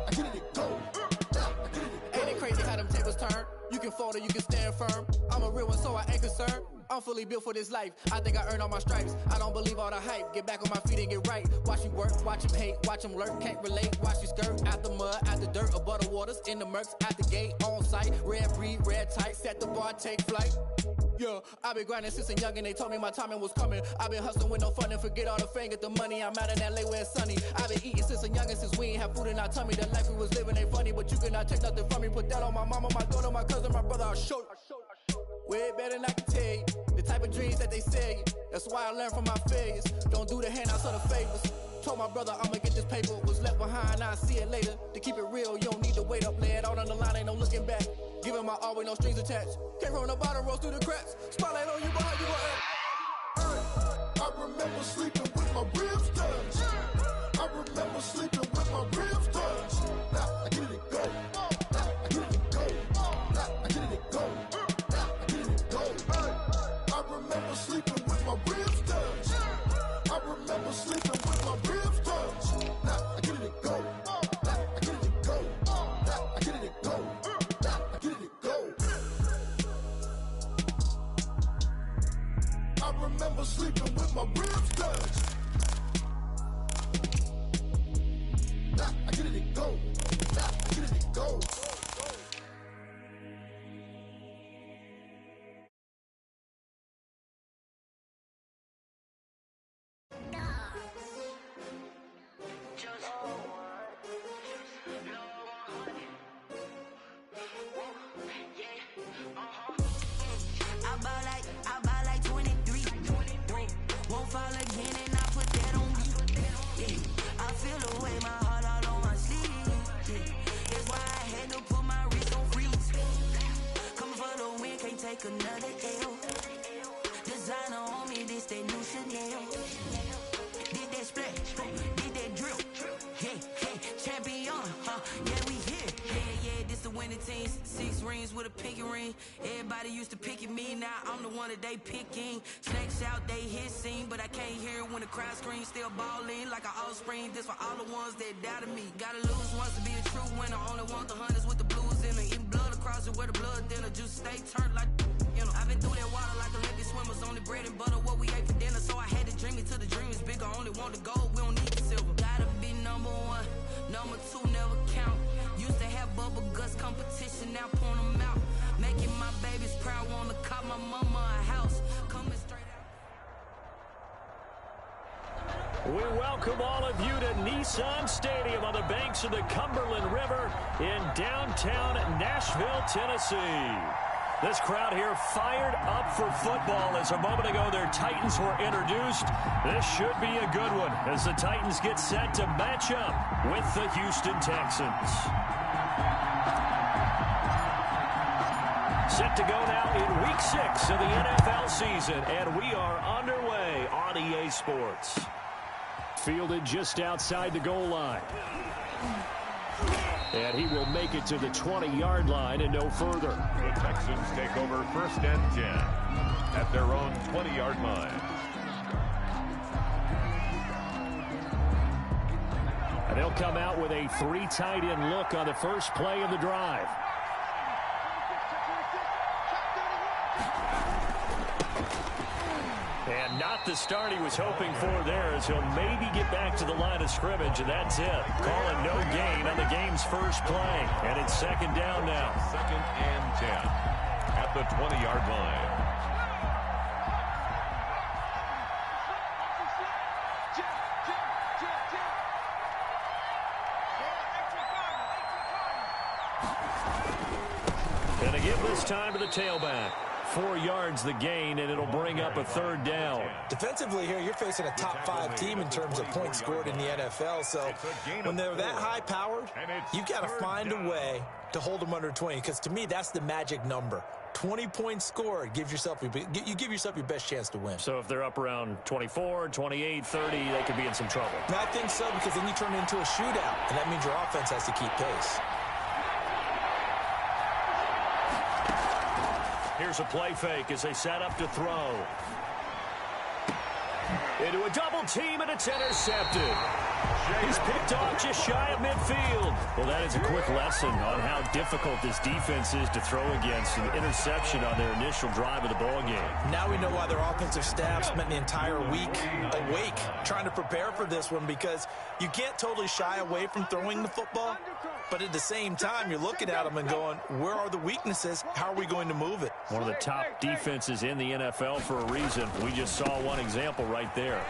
I get it, go. Ain't it crazy how them tables turn? You can fold or you can stand firm. I'm a real one, so I ain't concerned. I'm fully built for this life. I think I earned all my stripes. I don't believe all the hype. Get back on my feet and get right. Watch you work, watch him hate, watch him lurk. Can't relate, watch you skirt. Out the mud, out the dirt, above the waters, in the murks, out the gate, on site. Red breed, red tight, set the bar, take flight. Yeah, I been grinding since a young and they told me my timing was coming. I been hustling with no fun and forget all the fame, get the money. I'm out in LA where it's sunny. I been eating since a young and since we ain't have food in our tummy. The life we was living ain't funny, but you cannot take nothing from me. Put that on my mama, my daughter, my cousin, my brother, I'll show you. Way better than I can tell you. The type of dreams that they sell you. That's why I learned from my failures. Don't do the handouts or the favors. Told my brother I'ma get this paper. Was left behind, I'll see it later. To keep it real, you don't need to wait up. Lay it out on the line, ain't no looking back. Giving my all with no strings attached. Came from the bottom, rose through the cracks. Spotlight on you, but how you gon' act? I remember sleeping with my ribs touched. I remember sleeping with my ribs touched. Now I get it, go. I get it, go. I get it, go. I get it, go. I remember sleeping with my ribs touched. I remember sleeping with my ribs touched. Now I get it, go. I get it, go. I get it, go. I get it, go. I remember sleeping with my ribs touched. Nah, I get it, go. Nah, I get it, go. I buy like 23. Won't fall again and I put that on me. Yeah, I feel the way, my heart all on my sleeve. Yeah, that's why I had to put my wrist on freeze. Coming for the win, can't take another L. Designer on me, this that new Chanel. Did that splash, did that drill. Yeah, champion, yeah, we here. Yeah, this the winning team. 6 rings with a pinky ring. Everybody used to pick at me, now I'm the one that they picking. Snakes out, they hit scene, but I can't hear it when the crowd screams. Still balling like an offspring. This for all the ones that doubted me. Gotta lose once to be a true winner. Only want the hunters with the blues in it. Eating blood across it where the blood thinner. Just stay turned like, you know. I've been through that water like Olympic swimmers. Only bread and butter, what we ate for dinner. So I had to dream it till the dream is bigger. Only want the gold, we don't need the silver. Gotta be number 1, number 2 never count. Used to have bubble guts competition, now point them out. Making my babies proud, wanna cop my mama a house. Coming straight out. We welcome all of you to Nissan Stadium on the banks of the Cumberland River in downtown Nashville, Tennessee. This crowd here fired up for football as a moment ago their Titans were introduced. This should be a good one as the Titans get set to match up with the Houston Texans. Set to go now in Week 6 of the NFL season, and we are underway on EA Sports. Fielded just outside the goal line. And he will make it to the 20-yard line and no further. The Texans take over 1st and 10 at their own 20-yard line. And they'll come out with a 3 tight end look on the first play of the drive. And not the start he was hoping for there, as he'll maybe get back to the line of scrimmage, and that's it. Calling no gain on the game's first play. And it's 2nd down now. 2nd and 10 at the 20-yard line. And they give this time to the tailback. 4 yards the gain, and it'll bring up a 3rd down. Defensively here, you're facing a top 5 team in terms of points scored in the NFL. So when they're that high-powered, you've got to find a way to hold them under 20. Because to me, that's the magic number. 20 points scored gives yourself you give yourself your best chance to win. So if they're up around 24, 28, 30, they could be in some trouble. And I think so, because then you turn it into a shootout, and that means your offense has to keep pace. Here's a play fake as they set up to throw. Into a double team, and it's intercepted. He's picked off just shy of midfield. Well, that is a quick lesson on how difficult this defense is to throw against. An interception on their initial drive of the ball game. Now we know why their offensive staff spent the entire week awake trying to prepare for this one, because you can't totally shy away from throwing the football, but at the same time, you're looking at them and going, where are the weaknesses? How are we going to move it? One of the top defenses in the NFL for a reason. We just saw one example right there.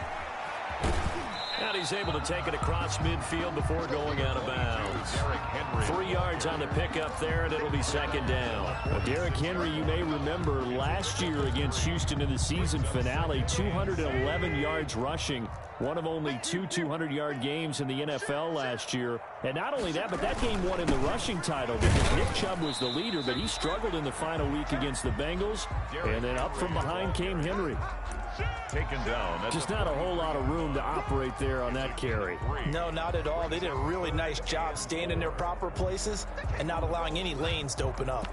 And he's able to take it across midfield before going out of bounds. 3 yards on the pickup there, and it'll be second down. Well, Derrick Henry, you may remember last year against Houston in the season finale, 211 yards rushing. One of only 2 200-yard games in the NFL last year. And not only that, but that game won him the rushing title because Nick Chubb was the leader, but he struggled in the final week against the Bengals. And then up from behind came Henry. Taken down. Just not a whole lot of room to operate there on that carry. No, not at all. They did a really nice job staying in their proper places and not allowing any lanes to open up.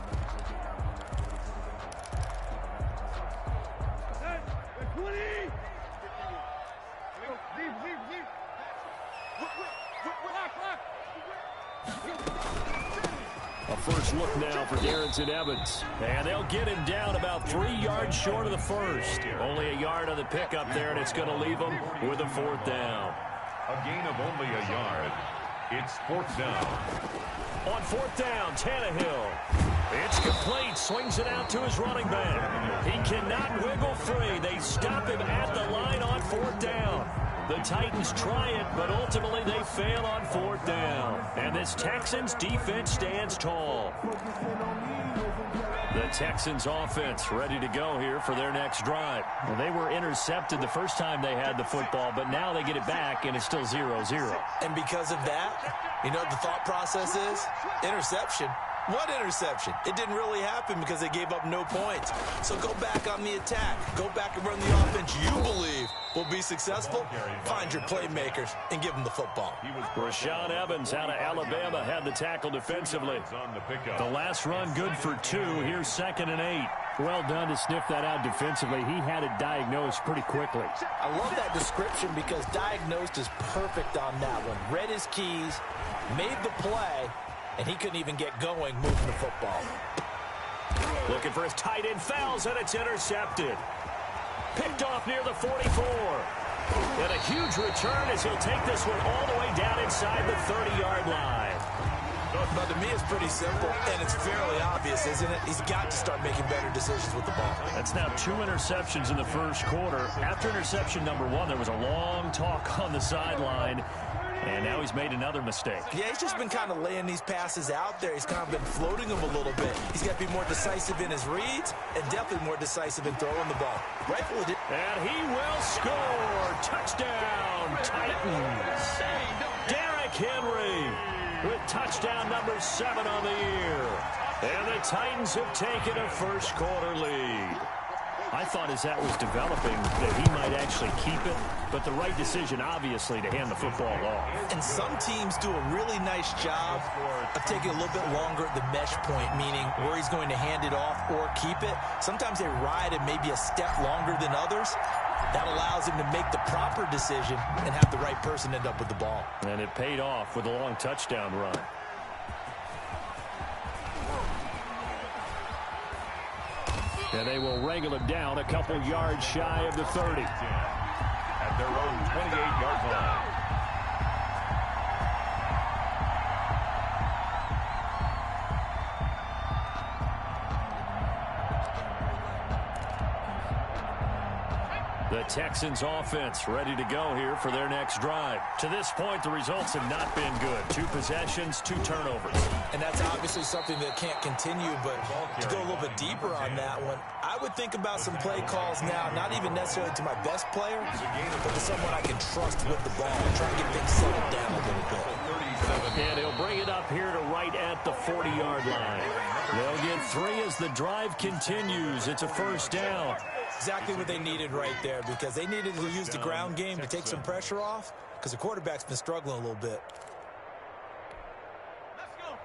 A first look now for Darrington Evans. And they'll get him down about 3 yards short of the first. Only a yard on the pickup there, and it's going to leave him with a 4th down. A gain of only a yard. It's 4th down. On 4th down, Tannehill. It's complete. Swings it out to his running back. He cannot wiggle free. They stop him at the line on 4th down. The Titans try it, but ultimately they fail on 4th down. And this Texans defense stands tall. The Texans offense ready to go here for their next drive. Well, they were intercepted the first time they had the football, but now they get it back, and it's still 0-0. And because of that, you know what the thought process is? Interception. What interception? It didn't really happen because they gave up no points. So go back on the attack. Go back and run the offense you believe will be successful. Find your playmakers and give them the football. Rashaan Evans out of Alabama had the tackle defensively. The last run good for 2. Here's 2nd and 8. Well done to sniff that out defensively. He had it diagnosed pretty quickly. I love that description because diagnosed is perfect on that one. Read his keys, made the play, and he couldn't even get going moving the football. Looking for his tight end, fouls, and it's intercepted. Picked off near the 44. And a huge return as he'll take this one all the way down inside the 30-yard line. But to me, it's pretty simple, and it's fairly obvious, isn't it? He's got to start making better decisions with the ball. That's now 2 interceptions in the first quarter. After interception number 1, there was a long talk on the sideline. And now he's made another mistake. Yeah, he's just been kind of laying these passes out there. He's kind of been floating them a little bit. He's got to be more decisive in his reads and definitely more decisive in throwing the ball. Rightfully. And he will score. Touchdown, Titans. Derrick Henry with touchdown number 7 on the year. And the Titans have taken a first quarter lead. I thought as that was developing that he might actually keep it, but the right decision, obviously, to hand the football off. And some teams do a really nice job of taking a little bit longer at the mesh point, meaning where he's going to hand it off or keep it. Sometimes they ride it maybe a step longer than others. That allows him to make the proper decision and have the right person end up with the ball. And it paid off with a long touchdown run. And they will wrangle him down a couple yards shy of the 30. At their own 28-yard line. The Texans offense ready to go here for their next drive. To this point, the results have not been good. 2 possessions, 2 turnovers. And that's obviously something that can't continue, but to go a little bit deeper on that one, I would think about some play calls now, not even necessarily to my best player, but to someone I can trust with the ball and try to get things settled down a little bit. And he'll bring it up here to right at the 40-yard line. They'll get 3 as the drive continues. It's a first down. Exactly what they needed right there, because they needed to use the ground game to take some pressure off, because the quarterback's been struggling a little bit. Let's go.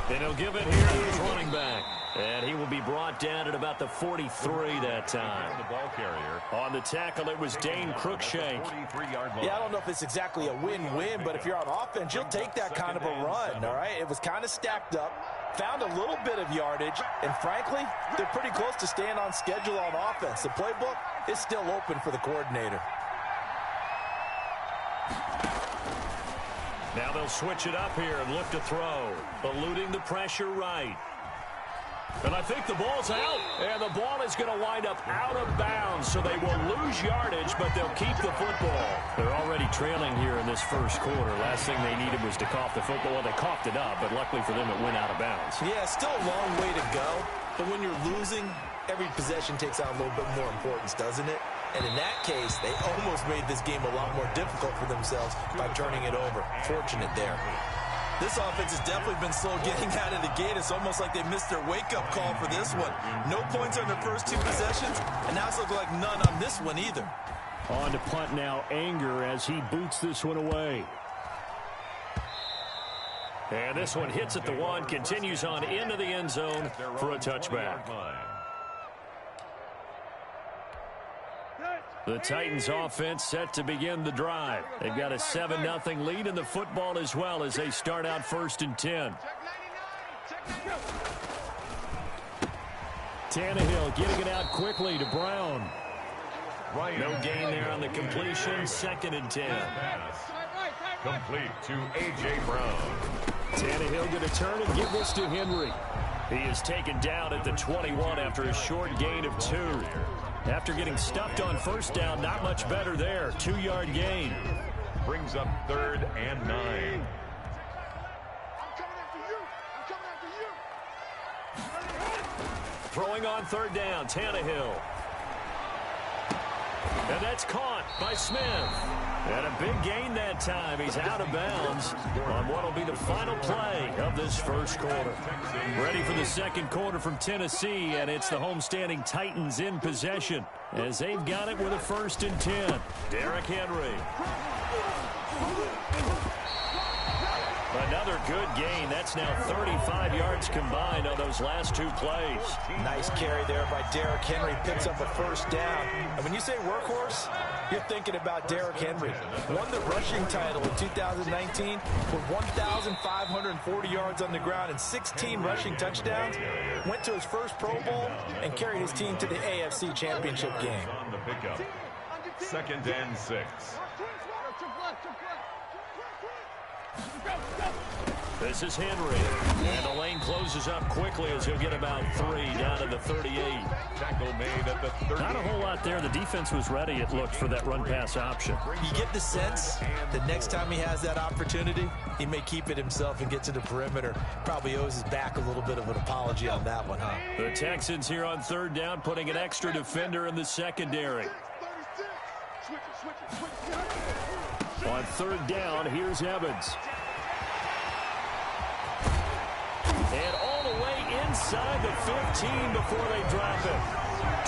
19, And he'll give it here to his running back. And he will be brought down at about the 43 that time. The ball carrier. On the tackle, it was Dane Cruikshank. Yeah, I don't know if it's exactly a win-win, but if you're on offense, you'll take that kind of a run, all right? It was kind of stacked up, found a little bit of yardage, and frankly, they're pretty close to staying on schedule on offense. The playbook is still open for the coordinator. Now they'll switch it up here and look to throw. Eluding the pressure right. And I think the ball's out. And the ball is going to wind up out of bounds, so they will lose yardage, but they'll keep the football. They're already trailing here in this first quarter. Last thing they needed was to cough the football. Well, they coughed it up, but luckily for them, it went out of bounds. Yeah, still a long way to go. But when you're losing, every possession takes on a little bit more importance, doesn't it? And in that case, they almost made this game a lot more difficult for themselves by turning it over. Fortunate there. This offense has definitely been slow getting out of the gate. It's almost like they missed their wake-up call for this one. No points on their first two possessions, and now it's looking like none on this one either. On to punt now, Anger, as he boots this one away. And this one hits at the one, continues on into the end zone for a touchback. The Titans offense set to begin the drive. They've got a 7-0 lead in the football as well as they start out 1st and 10. Tannehill getting it out quickly to Brown. No gain there on the completion. 2nd and 10. Complete to A.J. Brown. Tannehill going to turn and give this to Henry. He is taken down at the 21 after a short gain of 2. After getting stuffed on 1st down, not much better there. 2-yard gain. Brings up 3rd and 9. Throwing on 3rd down, Tannehill. And that's caught by Smith. And a big gain that time. He's out of bounds on what will be the final play of this first quarter. Ready for the second quarter from Tennessee, and it's the homestanding Titans in possession as they've got it with a 1st and 10. Derrick Henry. Another good gain. That's now 35 yards combined on those last 2 plays. Nice carry there by Derrick Henry. Picks up a 1st down. And when you say workhorse, you're thinking about Derrick Henry. Won the rushing title in 2019 with 1,540 yards on the ground and 16 rushing touchdowns. Went to his first Pro Bowl and carried his team to the AFC Championship game. On the pickup. 2nd and 6. This is Henry. And the lane closes up quickly as he'll get about 3 down to the 38. Tackle made at the 30. Not a whole lot there. The defense was ready, it looked, for that run-pass option. You get the sense that next time he has that opportunity, he may keep it himself and get to the perimeter. Probably owes his back a little bit of an apology on that one, huh? The Texans here on 3rd down, putting an extra defender in the secondary. On 3rd down, here's Evans. And all the way inside the 15 before they drop it.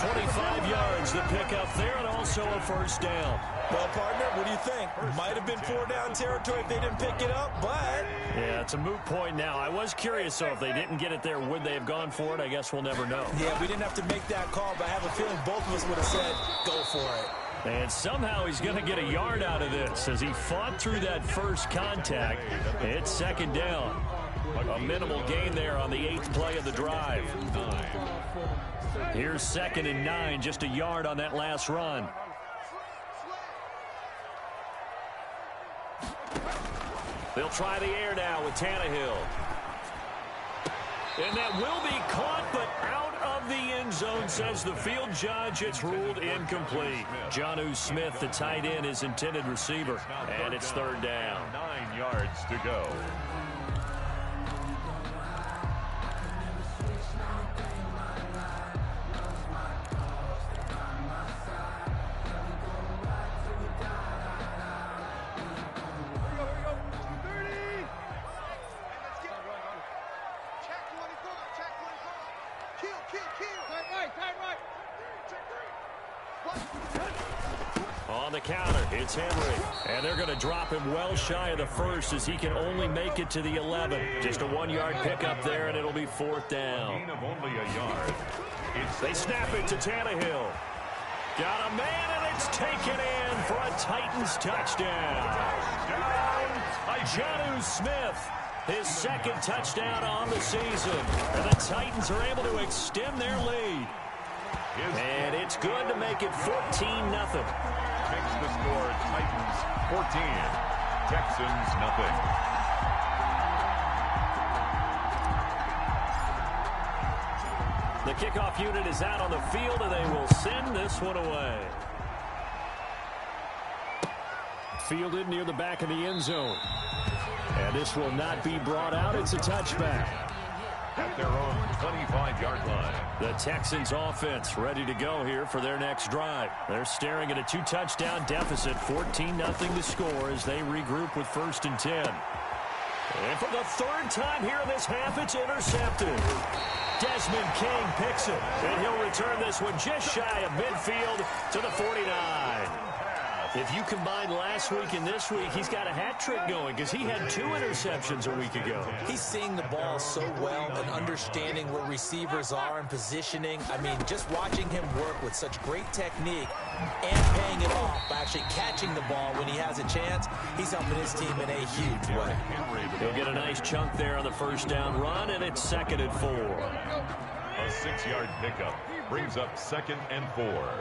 25 yards, the pickup there, and also a 1st down. Well, partner, what do you think? Might have been 4-down territory if they didn't pick it up, but... Yeah, it's a moot point now. I was curious, though, if they didn't get it there, would they have gone for it? I guess we'll never know. Yeah, we didn't have to make that call, but I have a feeling both of us would have said, go for it. And somehow he's going to get a yard out of this as he fought through that first contact. It's 2nd down. A minimal gain there on the 8th play of the drive. Here's 2nd and 9, just a yard on that last run. They'll try the air now with Tannehill. And that will be caught, but out of the end zone, says the field judge. It's ruled incomplete. Jonnu Smith, the tight end, is intended receiver. And it's 3rd down. 9 yards to go. On the counter. It's Henry. And they're going to drop him well shy of the first as he can only make it to the 11. Just a 1-yard pickup there, and it'll be 4th down. Gain of only a yard. They snap it to Tannehill. Got a man, and it's taken in for a Titans touchdown. Jonnu Smith, his 2nd touchdown on the season. And the Titans are able to extend their lead. And it's good to make it 14-0. Makes the score Titans 14, Texans nothing. The kickoff unit is out on the field, and they will send this one away. Fielded near the back of the end zone. And this will not be brought out. It's a touchback. At their own 25-yard line. The Texans offense ready to go here for their next drive. They're staring at a 2-touchdown deficit, 14-0 to score as they regroup with 1st and 10. And for the 3rd time here in this half, it's intercepted. Desmond King picks it, and he'll return this one just shy of midfield to the 49. If you combine last week and this week, he's got a hat trick going because he had 2 interceptions a week ago. He's seeing the ball so well and understanding where receivers are and positioning. I mean, just watching him work with such great technique and paying it off by actually catching the ball when he has a chance, he's helping his team in a huge way. He'll get a nice chunk there on the 1st down run, and it's 2nd and 4. A 6-yard pickup brings up 2nd and 4.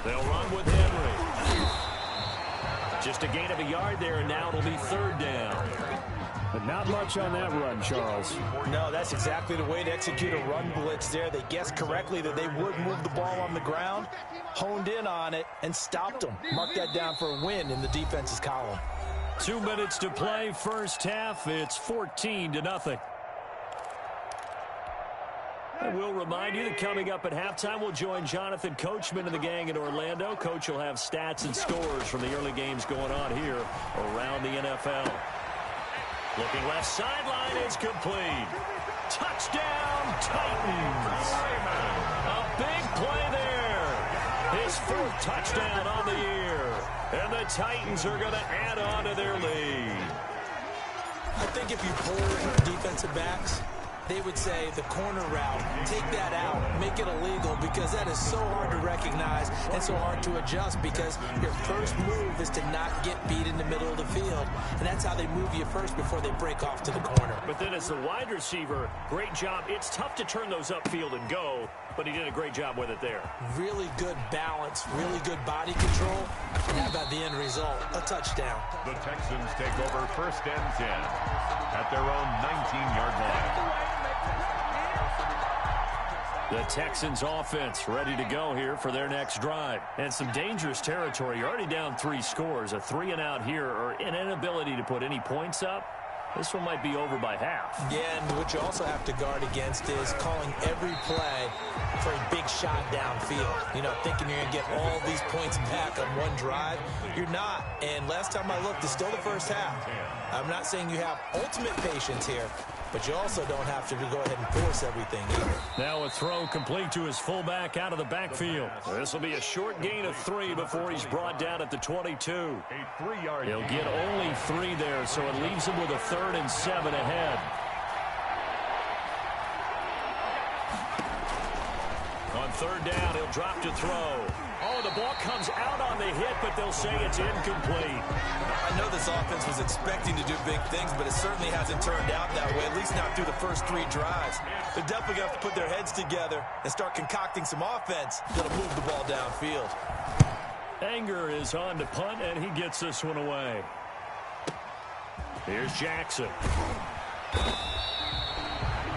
They'll run with Henry. Just a gain of a yard there, and now it'll be 3rd down. But not much on that run, Charles. No, that's exactly the way to execute a run blitz there. They guessed correctly that they would move the ball on the ground, honed in on it, and stopped them. Mark that down for a win in the defense's column. 2 minutes to play, 1st half. It's 14-0. I will remind you that coming up at halftime, we'll join Jonathan Coachman and the gang in Orlando. Coach will have stats and scores from the early games going on here around the NFL. Looking left sideline, it's complete. Touchdown, Titans. A big play there. His 4th touchdown on the year. And the Titans are going to add on to their lead. I think if you pull defensive backs, they would say the corner route, take that out, make it illegal, because that is so hard to recognize and so hard to adjust, because your first move is to not get beat in the middle of the field. And that's how they move you first before they break off to the corner. But then as the wide receiver, great job. It's tough to turn those upfield and go, but he did a great job with it there. Really good balance, really good body control. And how about the end result? A touchdown. The Texans take over 1st and 10 at their own 19-yard line. The Texans offense ready to go here for their next drive. And some dangerous territory. You're already down 3 scores. A 3-and-out here, or an inability to put any points up. This one might be over by half. Yeah, and what you also have to guard against is calling every play for a big shot downfield. You know, thinking you're going to get all these points back on one drive. You're not. And last time I looked, it's still the 1st half. I'm not saying you have ultimate patience here, but you also don't have to go ahead and force everything either. Now a throw complete to his fullback out of the backfield. This will be a short gain of 3 before he's brought down at the 22. A 3-yard. He'll get only 3 there, so it leaves him with a 3rd and 7 ahead. On 3rd down, he'll drop to throw. Oh, the ball comes out on the hit, but they'll say it's incomplete. I know this offense was expecting to do big things, but it certainly hasn't turned out that way, at least not through the first 3 drives. They're definitely going to have to put their heads together and start concocting some offense that'll move the ball downfield. Anger is on to punt, and he gets this one away. Here's Jackson.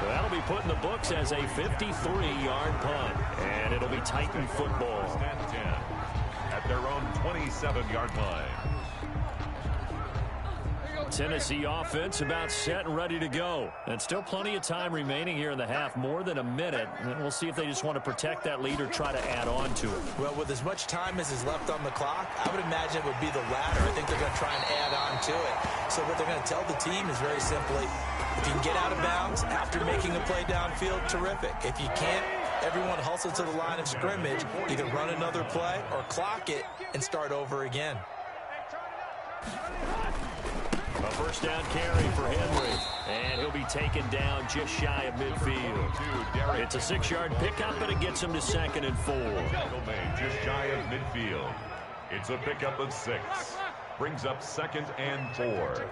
That'll be put in the books as a 53-yard punt, and it'll be Titan football. At their own 27-yard line. Tennessee offense about set and ready to go. And still plenty of time remaining here in the half, more than a minute. And we'll see if they just want to protect that lead or try to add on to it. Well, with as much time as is left on the clock, I would imagine it would be the latter. I think they're going to try and add on to it. So what they're going to tell the team is very simply, if you can get out of bounds after making a play downfield, terrific. If you can't, Everyone hustle to the line of scrimmage, either run another play or clock it and start over again. A first down carry for Henry, and he'll be taken down just shy of midfield. It's a 6-yard pickup, and it gets him to 2nd and 4. Just shy of midfield. It's a pickup of 6. Brings up 2nd and 4.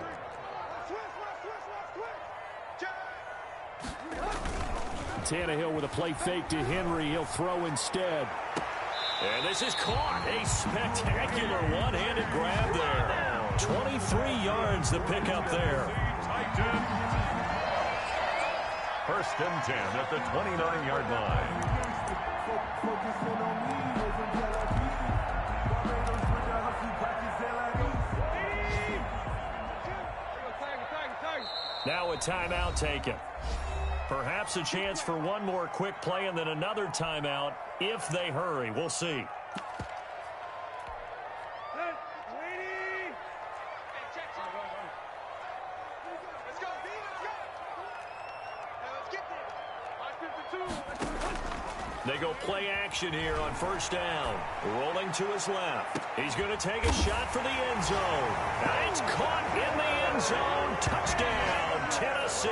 Tannehill with a play fake to Henry. He'll throw instead. And this is caught. A spectacular one-handed grab there. 23 yards the pickup there. First and 10 at the 29-yard line. Now a timeout taken. Perhaps a chance for one more quick play and then another timeout if they hurry. We'll see. They go play action here on first down. Rolling to his left. He's going to take a shot for the end zone. And it's caught in the end zone. Touchdown, Tennessee.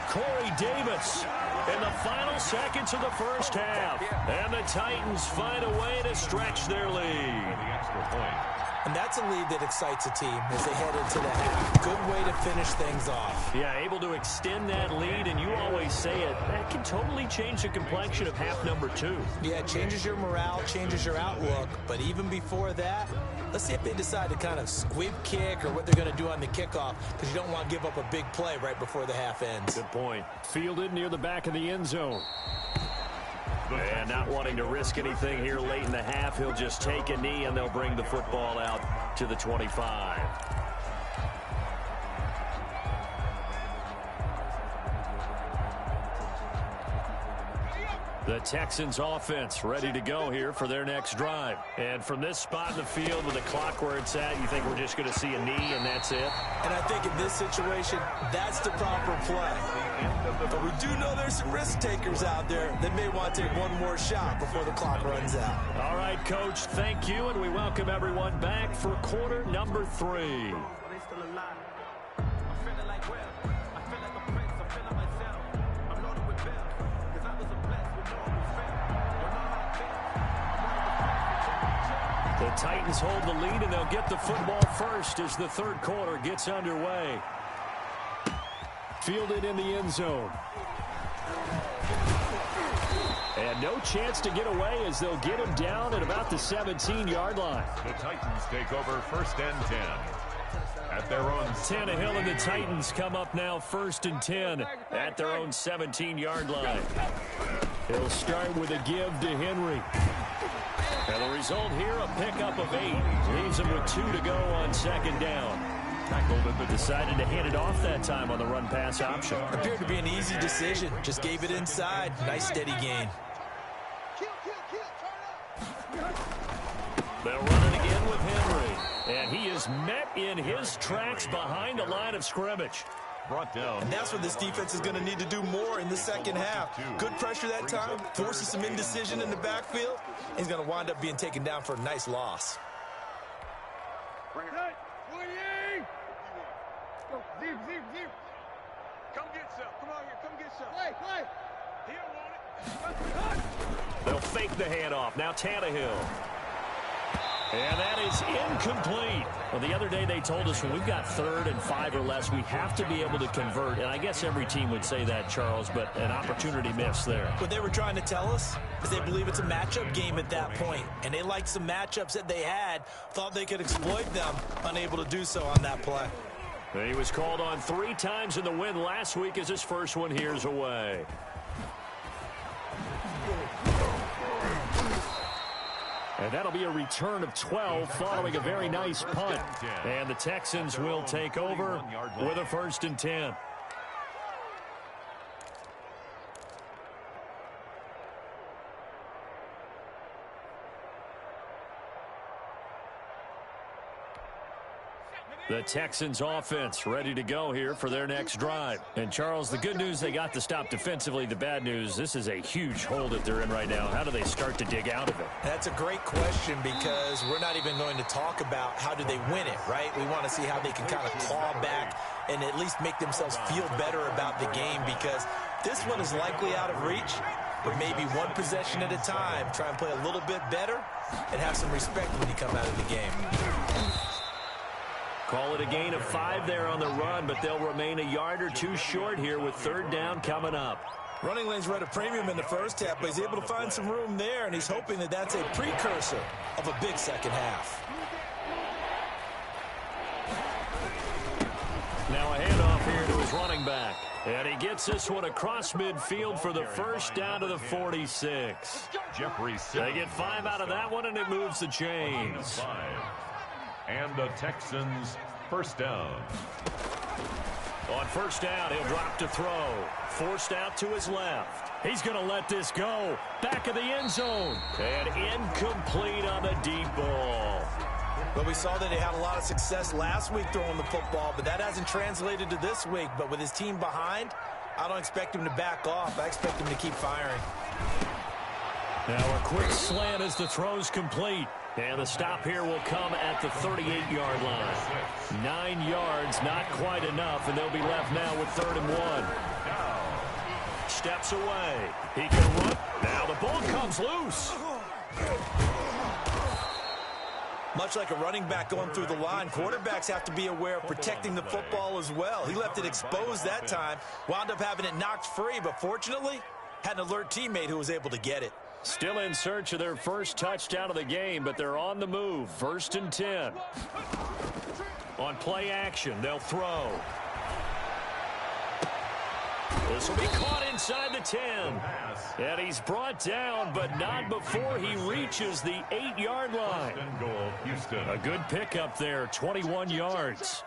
Corey Davis in the final seconds of the first half. And the Titans find a way to stretch their lead. The extra point. And that's a lead that excites a team as they head into the half. Good way to finish things off. Yeah, able to extend that lead, and you always say it, that can totally change the complexion of half number 2. Yeah, it changes your morale, changes your outlook. But even before that, let's see if they decide to kind of squib kick or what they're going to do on the kickoff, because you don't want to give up a big play right before the half ends. Good point. Fielded near the back of the end zone. And not wanting to risk anything here late in the half, he'll just take a knee and they'll bring the football out to the 25. The Texans offense ready to go here for their next drive. And from this spot in the field with the clock where it's at, you think we're just going to see a knee and that's it? And I think in this situation, that's the proper play. But we do know there's some risk takers out there that may want to take one more shot before the clock runs out. All right, Coach, thank you, and we welcome everyone back for quarter number 3. The Titans hold the lead, and they'll get the football first as the third quarter gets underway. Fielded in the end zone. And no chance to get away as they'll get him down at about the 17-yard line. The Titans take over first and 10 at their own. Tannehill and the Titans come up now first and 10 at their own 17-yard line. He'll start with a give to Henry. And the result here, a pickup of 8. Leaves him with 2 to go on second down. Tackled, decided to hand it off that time on the run-pass option. Appeared to be an easy decision. Just gave it inside. Nice steady gain. They'll run it again with Henry. And he is met in his tracks behind the line of scrimmage. Brought down. And that's what this defense is going to need to do more in the second half. Good pressure that time, forces some indecision in the backfield. He's going to wind up being taken down for a nice loss. Come get some. Come on here. Come get some. Play. He don't want it. They'll fake the handoff. Now Tannehill. And that is incomplete. Well, the other day they told us when we've got 3rd and 5 or less, we have to be able to convert. And I guess every team would say that, Charles, but an opportunity missed there. What they were trying to tell us is they believe it's a matchup game at that point. And they liked some matchups that they had, thought they could exploit them, unable to do so on that play. He was called on 3 times in the win last week as his first one here's away. And that'll be a return of 12 following a very nice punt. And the Texans will take over with a first and 10. The Texans offense ready to go here for their next drive. And, Charles, the good news, they got to stop defensively. The bad news, this is a huge hole that they're in right now. How do they start to dig out of it? That's a great question because we're not even going to talk about how do they win it, right? We want to see how they can kind of claw back and at least make themselves feel better about the game because this one is likely out of reach, but maybe one possession at a time. Try and play a little bit better and have some respect when you come out of the game. Call it a gain of 5 there on the run, but they'll remain a yard or two short here with third down coming up. Running lanes were at a premium in the first half, but he's able to find some room there, and he's hoping that that's a precursor of a big second half. Now a handoff here to his running back. And he gets this one across midfield for the first down to the 46. They get 5 out of that one, and it moves the chains. And the Texans first down. On first down, he'll drop to throw. Forced out to his left. He's going to let this go. Back of the end zone. And incomplete on the deep ball. But we saw that he had a lot of success last week throwing the football, but that hasn't translated to this week. But with his team behind, I don't expect him to back off. I expect him to keep firing. Now a quick slant as the throw's complete. And the stop here will come at the 38-yard line. 9 yards, not quite enough, and they'll be left now with 3rd and 1. Steps away. He can run. Now the ball comes loose. Much like a running back going through the line, quarterbacks have to be aware of protecting the football as well. He left it exposed that time, wound up having it knocked free, but fortunately, had an alert teammate who was able to get it. Still in search of their first touchdown of the game, but they're on the move. 1st and 10. On play action, they'll throw. This will be caught inside the 10. And he's brought down, but not before he reaches the 8-yard line. A good pickup there, 21 yards.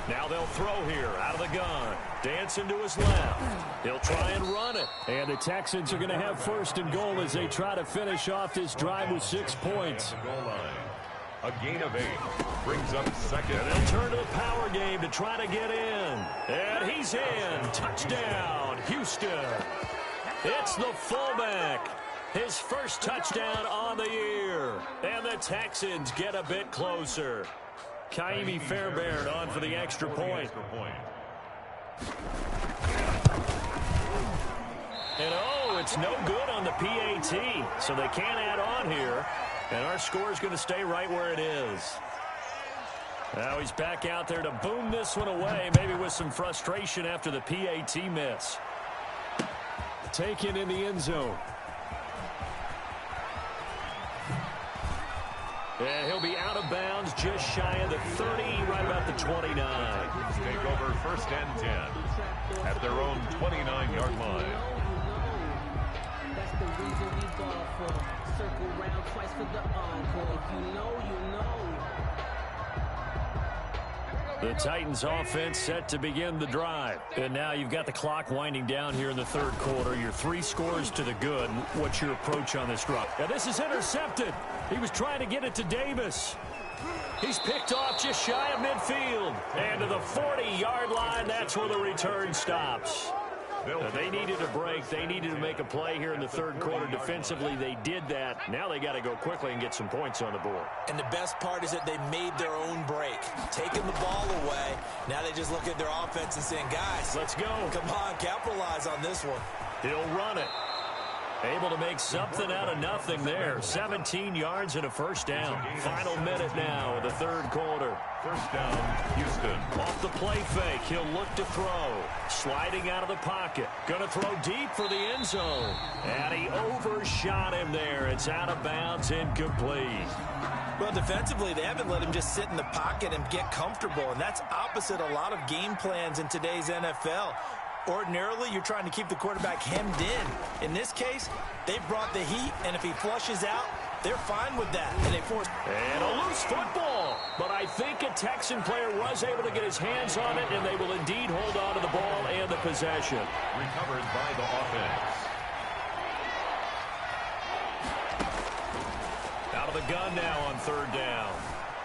Now they'll throw here out of the gun. Dancing to his left. He'll try and run it. And the Texans are going to have 1st and goal as they try to finish off this drive with 6 points. A gain of 8 brings up 2nd. And they'll turn to the power game to try to get in. And he's in. Touchdown, Houston. It's the fullback. His first touchdown on the year. And the Texans get a bit closer. Kaimi Fairbairn on for the extra point. And oh, it's no good on the PAT. So they can't add on here. And our score is going to stay right where it is. Now he's back out there to boom this one away, maybe with some frustration after the PAT miss. Taken in the end zone. And he'll be out of bounds just shy of the 30, right about the 29. Take over 1st and 10 at their own 29-yard line. That's the reason we ball for. Circle round twice for the encore. If you know, you know. The Titans offense set to begin the drive. And now you've got the clock winding down here in the 3rd quarter. Your 3 scores to the good. What's your approach on this drive? Now this is intercepted. He was trying to get it to Davis. He's picked off just shy of midfield. And to the 40-yard line, that's where the return stops. They needed a break. They needed to make a play here in the 3rd quarter. Defensively, they did that. Now they got to go quickly and get some points on the board. And the best part is that they made their own break. Taking the ball away. Now they just look at their offense and saying, guys, let's go. Come on, capitalize on this one. He'll run it. Able to make something out of nothing there. 17 yards and a first down. Final minute now of the 3rd quarter. First down, Houston. Off the play fake, he'll look to throw. Sliding out of the pocket. Gonna throw deep for the end zone. And he overshot him there. It's out of bounds, incomplete. Well, defensively, they haven't let him just sit in the pocket and get comfortable. And that's opposite a lot of game plans in today's NFL. Ordinarily, you're trying to keep the quarterback hemmed in. In this case, they've brought the heat, and if he flushes out, they're fine with that. And they force. And a loose football. But I think a Texan player was able to get his hands on it, and they will indeed hold on to the ball and the possession. Recovered by the offense. Out of the gun now on third down.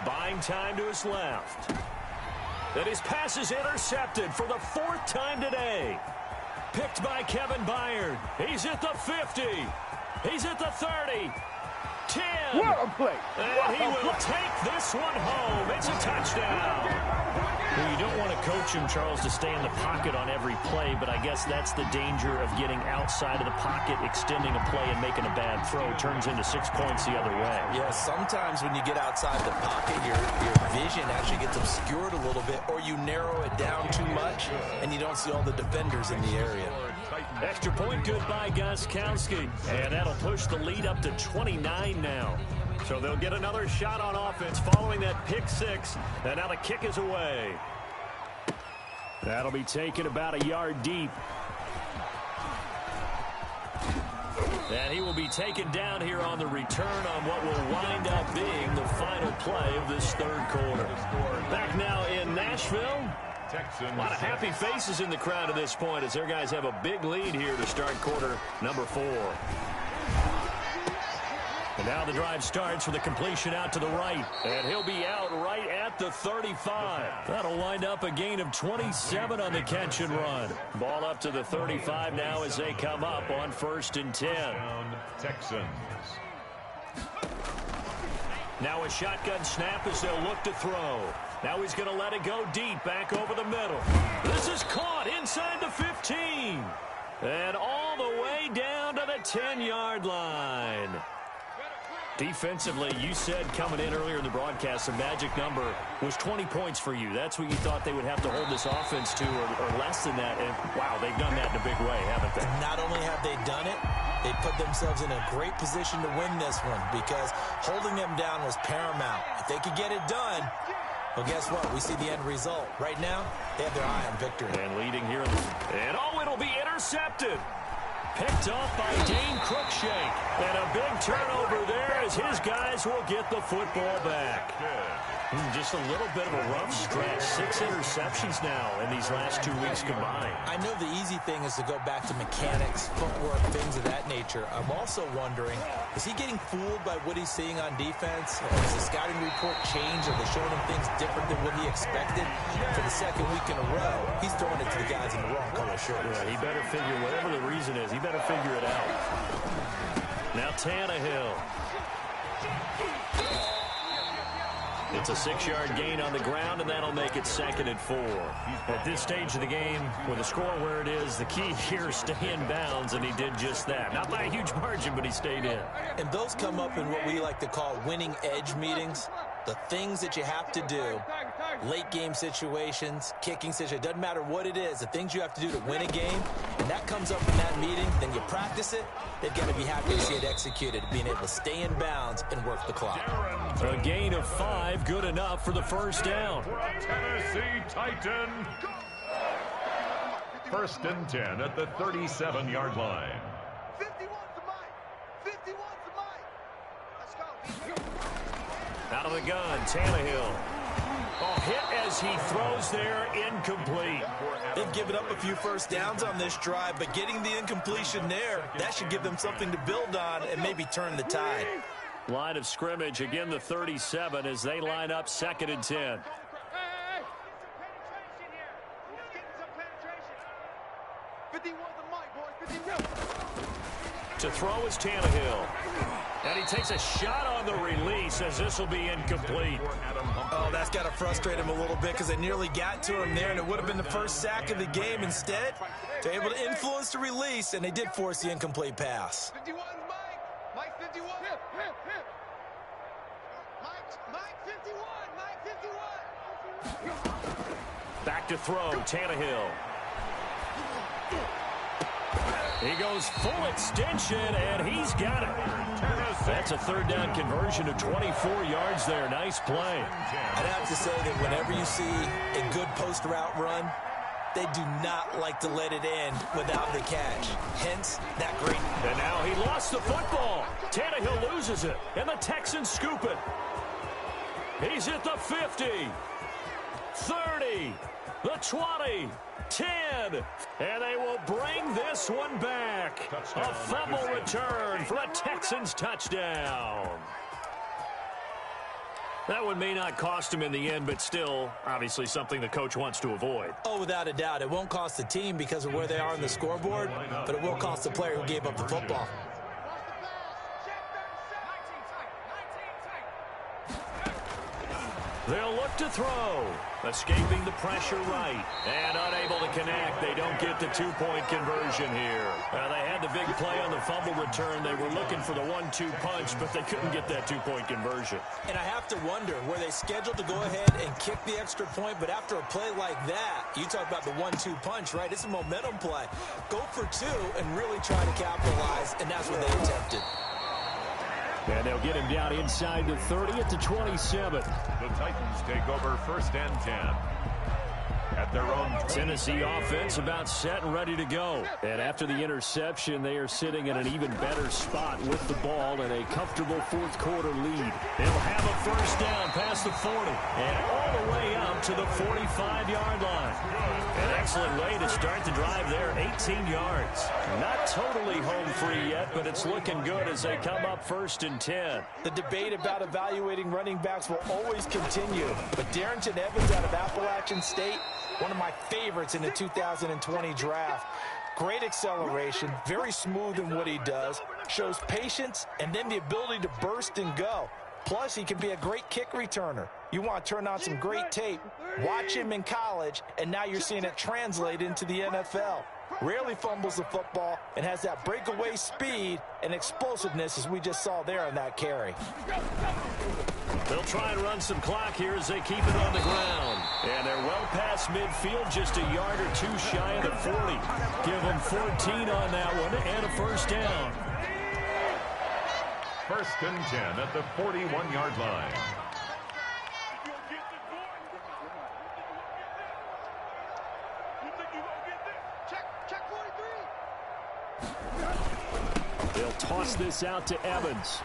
Buying time to his left. And his pass is intercepted for the 4th time today. Picked by Kevin Byard. He's at the 50. He's at the 30. 10. What a play. And he will take this one home. It's a touchdown. Well, you don't want to coach him, Charles, to stay in the pocket on every play, but I guess that's the danger of getting outside of the pocket, extending a play, and making a bad throw. Turns into 6 points the other way. Yeah, sometimes when you get outside the pocket, your vision actually gets obscured a little bit, or you narrow it down too much, and you don't see all the defenders in the area. Extra point good by Gostkowski. And that'll push the lead up to 29 now. So they'll get another shot on offense following that pick 6. And now the kick is away. That'll be taken about a yard deep. And he will be taken down here on the return on what will wind up being the final play of this third quarter. Back now in Nashville. A lot of happy faces in the crowd at this point as their guys have a big lead here to start quarter number 4. And now the drive starts with a completion out to the right. And he'll be out right at the 35. That'll wind up a gain of 27 on the catch and run. Ball up to the 35 now as they come up on 1st and 10. Texans. Now a shotgun snap as they'll look to throw. Now he's going to let it go deep, back over the middle. This is caught inside the 15. And all the way down to the 10-yard line. Defensively, you said coming in earlier in the broadcast, the magic number was 20 points for you. That's what you thought they would have to hold this offense to, or less than that. And, wow, they've done that in a big way, haven't they? Not only have they done it, they put themselves in a great position to win this one because holding them down was paramount. If they could get it done, well, guess what? We see the end result. Right now, they have their eye on victory. And leading here. And, oh, it'll be intercepted. Picked off by Dane Cruikshank. And a big turnover there as his guys will get the football back. Just a little bit of a rough stretch. 6 interceptions now in these last 2 weeks combined. I know the easy thing is to go back to mechanics, footwork, things of that nature. I'm also wondering, is he getting fooled by what he's seeing on defense? Has the scouting report changed? Are they showing him things different than what he expected? For the 2nd week in a row, he's throwing it to the guys in the wrong color shirts. Yeah, he better figure, whatever the reason is, he better figure it out. Now Tannehill. It's a 6-yard gain on the ground, and that'll make it 2nd and 4. At this stage of the game, with the score where it is, the key here is stay in bounds, and he did just that. Not by a huge margin, but he stayed in. And those come up in what we like to call winning edge meetings. The things that you have to do, late game situations, kicking situations, doesn't matter what it is, the things you have to do to win a game, and that comes up in that meeting, then you practice it, they've got to be happy to see it executed, being able to stay in bounds and work the clock. A gain of 5, good enough for the first down. Tennessee Titan. 1st and 10 at the 37-yard line. 51's the mic. 51's the mic. Let's go. Out of the gun, Tannehill. Oh, hit as he throws there, incomplete. They've given up a few first downs on this drive, but getting the incompletion there, that should give them something to build on and maybe turn the tide. Line of scrimmage, again the 37 as they line up 2nd and 10. To throw is Tannehill. And he takes a shot on the release as this will be incomplete. Oh, that's got to frustrate him a little bit because they nearly got to him there, and it would have been the first sack of the game. Instead, they're able to influence the release, and they did force the incomplete pass. 51's Mike. Mike 51. Mike 51. Mike 51. Back to throw, Tannehill. He goes full extension, and he's got it. That's a 3rd down conversion of 24 yards there. Nice play. I'd have to say that whenever you see a good post route run, they do not like to let it end without the catch. Hence, that great. And now he lost the football. Tannehill loses it, and the Texans scoop it. He's at the 50, 30, the 20, 10, and they will bring this one back. A fumble return for a Texans touchdown. That one may not cost him in the end, but still, obviously something the coach wants to avoid. Oh, without a doubt. It won't cost the team because of where they are on the scoreboard, but it will cost the player who gave up the football. They'll look to throw. Escaping the pressure right. And unable to connect. They don't get the two-point conversion here. They had the big play on the fumble return. They were looking for the 1-2 punch, but they couldn't get that two-point conversion. And I have to wonder, were they scheduled to go ahead and kick the extra point? But after a play like that, you talk about the 1-2 punch, right? It's a momentum play. Go for two and really try to capitalize, and that's what they attempted. And they'll get him down inside the 30 at the 27. The Titans take over 1st and 10. At their own Tennessee offense about set and ready to go. And after the interception, they are sitting in an even better spot with the ball and a comfortable fourth quarter lead. They'll have a first down past the 40 and all the way up to the 45-yard line. An excellent way to start the drive there, 18 yards. Not totally home free yet, but it's looking good as they come up 1st and 10. The debate about evaluating running backs will always continue. But Darrington Evans out of Appalachian State, one of my favorites in the 2020 draft. Great acceleration, very smooth in what he does, shows patience, and then the ability to burst and go. Plus, he can be a great kick returner. You want to turn on some great tape, watch him in college, and now you're seeing it translate into the NFL. Rarely fumbles the football and has that breakaway speed and explosiveness as we just saw there on that carry. They'll try and run some clock here as they keep it on the ground. And they're well past midfield, just a yard or two shy of the 40. Give them 14 on that one and a first down. 1st and 10 at the 41-yard line. They'll toss this out to Evans.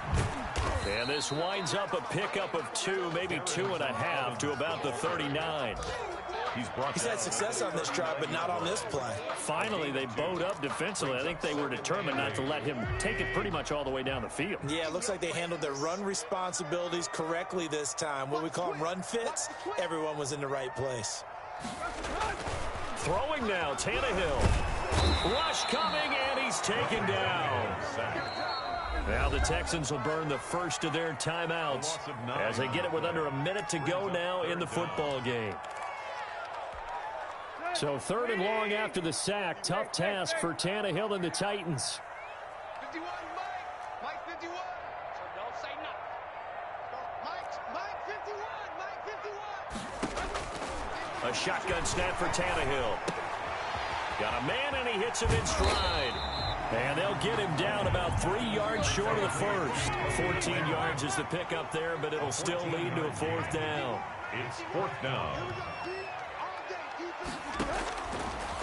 And this winds up a pickup of 2, maybe 2.5 to about the 39. He's had success on this drive, but not on this play. Finally, they bowed up defensively. I think they were determined not to let him take it pretty much all the way down the field. Yeah, it looks like they handled their run responsibilities correctly this time. What we call them run fits, everyone was in the right place. Throwing now, Tannehill. Rush coming, and he's taken down. Now the Texans will burn the first of their timeouts as they get it with under a minute to go now in the football game. So 3rd and long after the sack. Tough task for Tannehill and the Titans. 51, Mike 51. So don't say nothing. Mike 51, Mike 51. A shotgun snap for Tannehill. Got a man, and he hits him in stride. And they'll get him down about 3 yards short of the first. 14 yards is the pickup there, but it'll still lead to a 4th down. It's 4th down.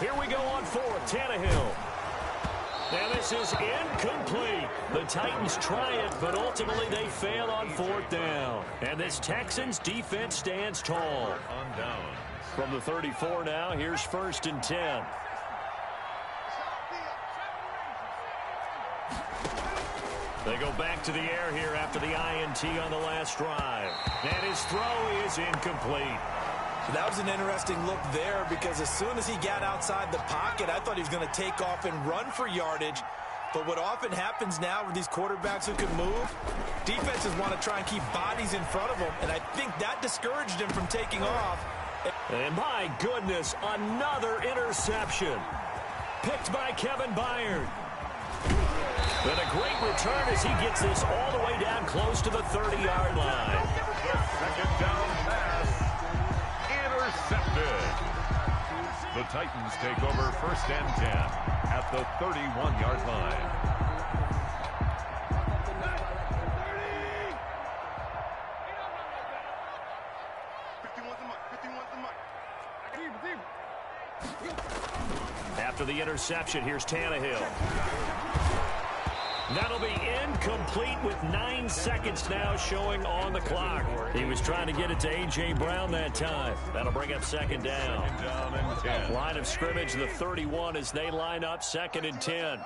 Here we go on 4th. Tannehill. And this is incomplete. The Titans try it, but ultimately they fail on 4th down. And this Texans defense stands tall. On down. From the 34 now, here's 1st and 10. They go back to the air here after the INT on the last drive. And his throw is incomplete. That was an interesting look there because as soon as he got outside the pocket, I thought he was going to take off and run for yardage. But what often happens now with these quarterbacks who can move, defenses want to try and keep bodies in front of them, and I think that discouraged him from taking off. And my goodness, another interception. Picked by Kevin Byard. And a great return as he gets this all the way down close to the 30-yard line. The 2nd down pass. Intercepted. The Titans take over 1st and 10 at the 31-yard line. After the interception, here's Tannehill. That'll be incomplete with 9 seconds now showing on the clock. He was trying to get it to A.J. Brown that time. That'll bring up 2nd down. 2nd down and 10. Line of scrimmage, the 31 as they line up 2nd and 10.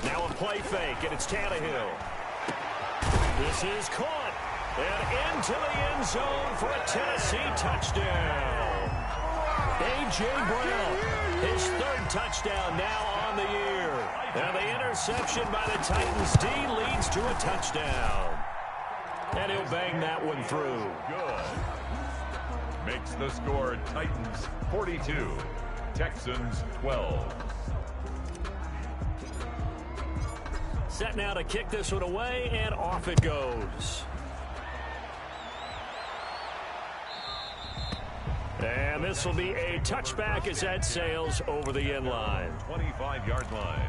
Now a play fake, and it's Tannehill. This is caught, and into the end zone for a Tennessee touchdown. A.J. Brown, his third touchdown now on the year. And the interception by the Titans D leads to a touchdown. And he'll bang that one through. Good. Makes the score Titans 42, Texans 12. Set now to kick this one away, and off it goes. And this will be a touchback as that sails over the end line. 25-yard line.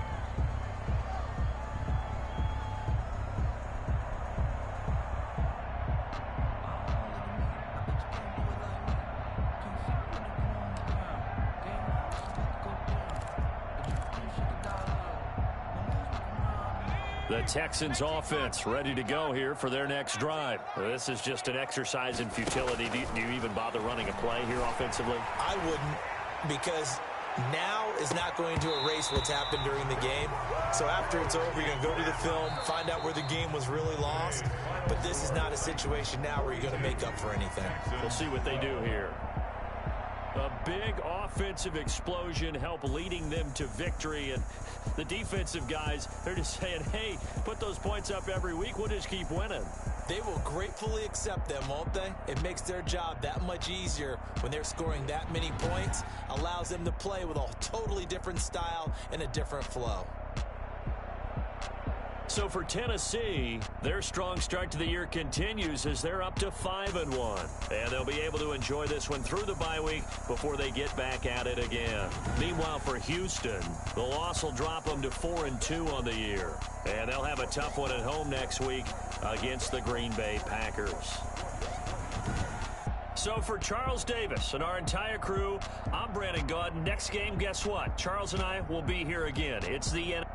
The Texans offense ready to go here for their next drive. This is just an exercise in futility. Do you even bother running a play here offensively? I wouldn't, because now is not going to erase what's happened during the game. So after it's over, you're going to go to the film, find out where the game was really lost. But this is not a situation now where you're going to make up for anything. We'll see what they do here. A big offensive explosion help leading them to victory. And the defensive guys, they're just saying, hey, put those points up every week. We'll just keep winning. They will gratefully accept them, won't they? It makes their job that much easier when they're scoring that many points. Allows them to play with a totally different style and a different flow. So for Tennessee, their strong start to the year continues as they're up to 5-1. And they'll be able to enjoy this one through the bye week before they get back at it again. Meanwhile, for Houston, the loss will drop them to 4-2 on the year. And they'll have a tough one at home next week against the Green Bay Packers. So for Charles Davis and our entire crew, I'm Brandon Gaud. Next game, guess what? Charles and I will be here again. It's the end.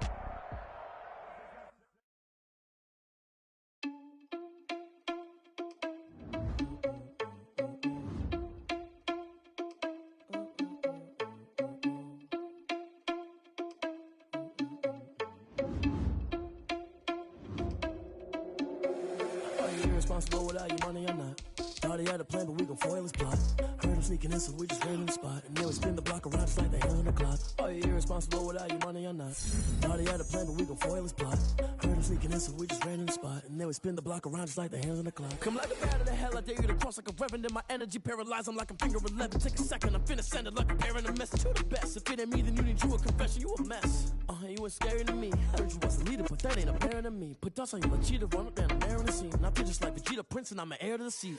Irresponsible without your money or not. Thought he had a plan, but we gon' foil his plot. Heard him sneaking in, so we just ran in the spot. And then we spin the block around just like the hands on the clock. Are you irresponsible without your money or not? Thought he had a plan, but we gon' foil his plot. Heard him sneaking in, so we just ran in the spot. And then we spin the block around just like the hands on the clock. Come like a bat of the hell, I dare you to cross like a reverend. And my energy paralyzed, I'm like I'm finger 11. Take a second, I'm finna send it like a parent a message to the best. If it ain't me, then you need you a confession, you a mess. You ain't scary to me. Heard you was a leader, but that ain't apparent to me. Put dust on you like cheetah, run up and I'm airing the scene. I feel just like Vegeta Prince and I'm an heir to the seat.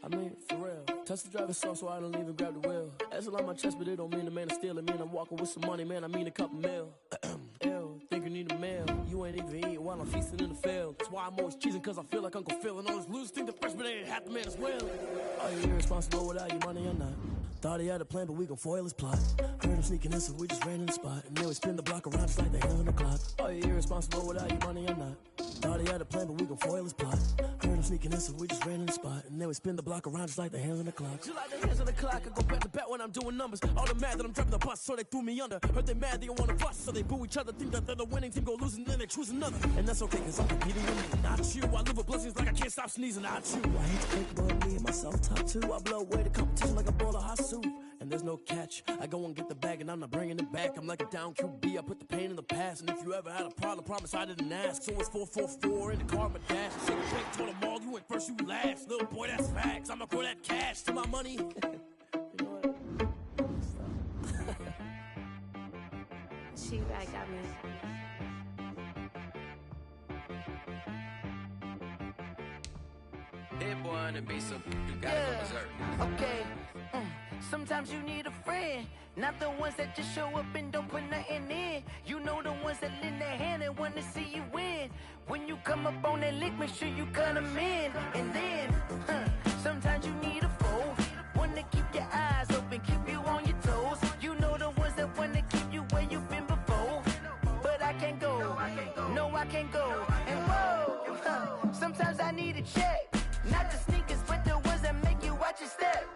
I mean, for real. Touch the driver's soft so I don't even grab the wheel. That's on my chest, but it don't mean the man is stealing. Man, I'm walking with some money, man, I mean a couple mil. Ew, think you need a meal. You ain't even eating while I'm feasting in the field. That's why I'm always cheesing, cause I feel like Uncle Phil. And all those losers think the freshman ain't half the man as well. Are you irresponsible without your money or not? Thought he had a plan, but we gon' foil his plot. Heard him sneaking in, so we just ran in the spot. And then we spin the block around just like the hands on the clock. Are you irresponsible without your money or not? Thought he had a plan, but we gon' foil his plot. Heard him sneaking in, so we just ran in the spot. And then we spin the block around just like the hands on the clock. Just like the hands on the clock, I go back to back when I'm doing numbers. All the mad that I'm driving the bus, so they threw me under. Heard they mad, they don't wanna bust, so they boo each other. Think that they're the winning team, go losing, then they choose another. And that's okay, cause I'm competing with me. Not you, I live with blessings like I can't stop sneezing. Not you, I hate to think about me and myself top two. I blow away the competition like a bowl of hot soup. And there's no catch. I go and get the bag and I'm not bringing it back. I'm like a down QB, I put the pain in the past. And if you ever had a problem, promise I didn't ask. So it's 444 in the car, my dash. Shake a break, told them all, you went first, you last. Little boy, that's facts. I'ma throw that cash to my money. You know what? She back got me. Hit boy on the beat, so you gotta go berserk. Okay. Sometimes you need a friend, not the ones that just show up and don't put nothing in. You know the ones that lend their hand and want to see you win. When you come up on that lick, make sure you cut them in. And then, sometimes you need a foe, one to keep your eyes open, keep you on your toes. You know the ones that want to keep you where you've been before. But I can't go, no I can't go. And whoa, sometimes I need a check, not the sneakers, but the ones that make you watch your step.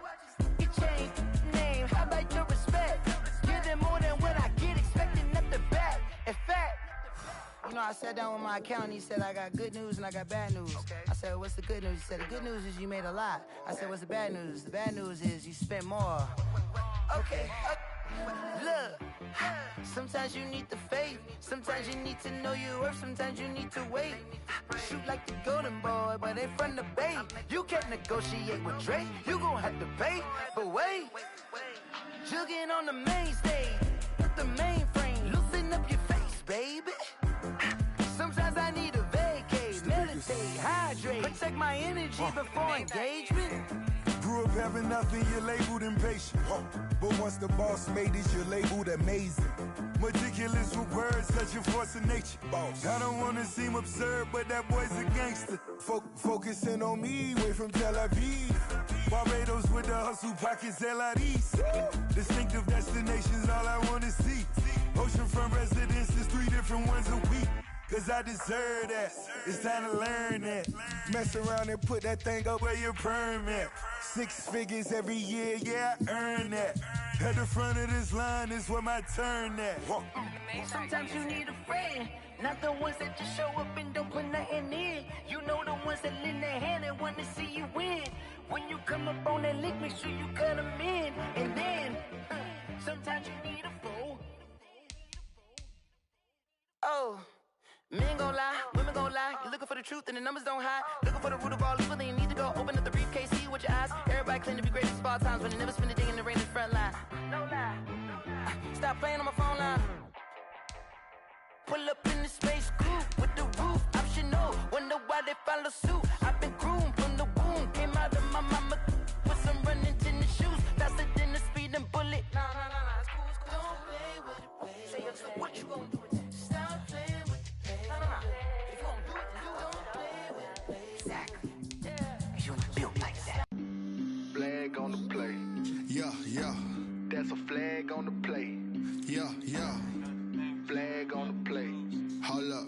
Change name, how about your respect? Give them more than what I get, expecting up the back. In fact, know, I sat down with my accountant. He said, I got good news and I got bad news. I said, what's the good news? He said, the good news is you made a lot. I said, what's the bad news? The bad news is you spent more. Okay. Look, sometimes you need the faith. Sometimes you need to know your worth. Sometimes you need to wait. Shoot like the golden boy, but they from the Bay. You can't negotiate with Drake. You gon' have to pay. But wait, jugging on the main stage. Put the mainframe, loosen up your face, baby. Sometimes I need a vacate, meditate, hydrate, protect my energy before engagement. Grew up having nothing, you're labeled impatient. But once the boss made it, you're labeled amazing. Meticulous with words, cause you're force of nature. I don't wanna seem absurd, but that boy's a gangster. Focusing on me, way from Tel Aviv. Barbados with the hustle pockets, LIDs. Distinctive destinations, all I wanna see. Oceanfront residences, 3 different ones a week. Cause I deserve that, it's time to learn that. Mess around and put that thing up where your permit. 6 figures every year, yeah, I earn that. At the front of this line is where my turn at. Sometimes you need a friend, not the ones that just show up and don't put nothing in. You know the ones that lend their hand and want to see you win. When you come up on that lick, make sure you cut them in. And then, sometimes you need a fool. Oh. Men gon' lie, women gon' lie. You're looking for the truth and the numbers don't hide. Looking for the root of all evil, then you need to go open up the briefcase, see with your eyes. Everybody claim to be greatest of all times, but they never spend a day in the rain in the front line. No lie. Stop playing on my phone line. Pull up in the space coupe with the roof optional. Wonder why they follow suit. I've been groomed from the womb. Came out of my mama with some running tennis shoes. Faster than the speeding bullet. Nah, it's cool, it's cool. Don't play with it, baby. Say what you gon' do? Stop playing with it. If you gon' do it, then you don't play with it, baby. Exactly. Cause you ain't built like that. Flag on the play. Yeah. That's a flag on the play. Yeah. Flag on the play. Hold up.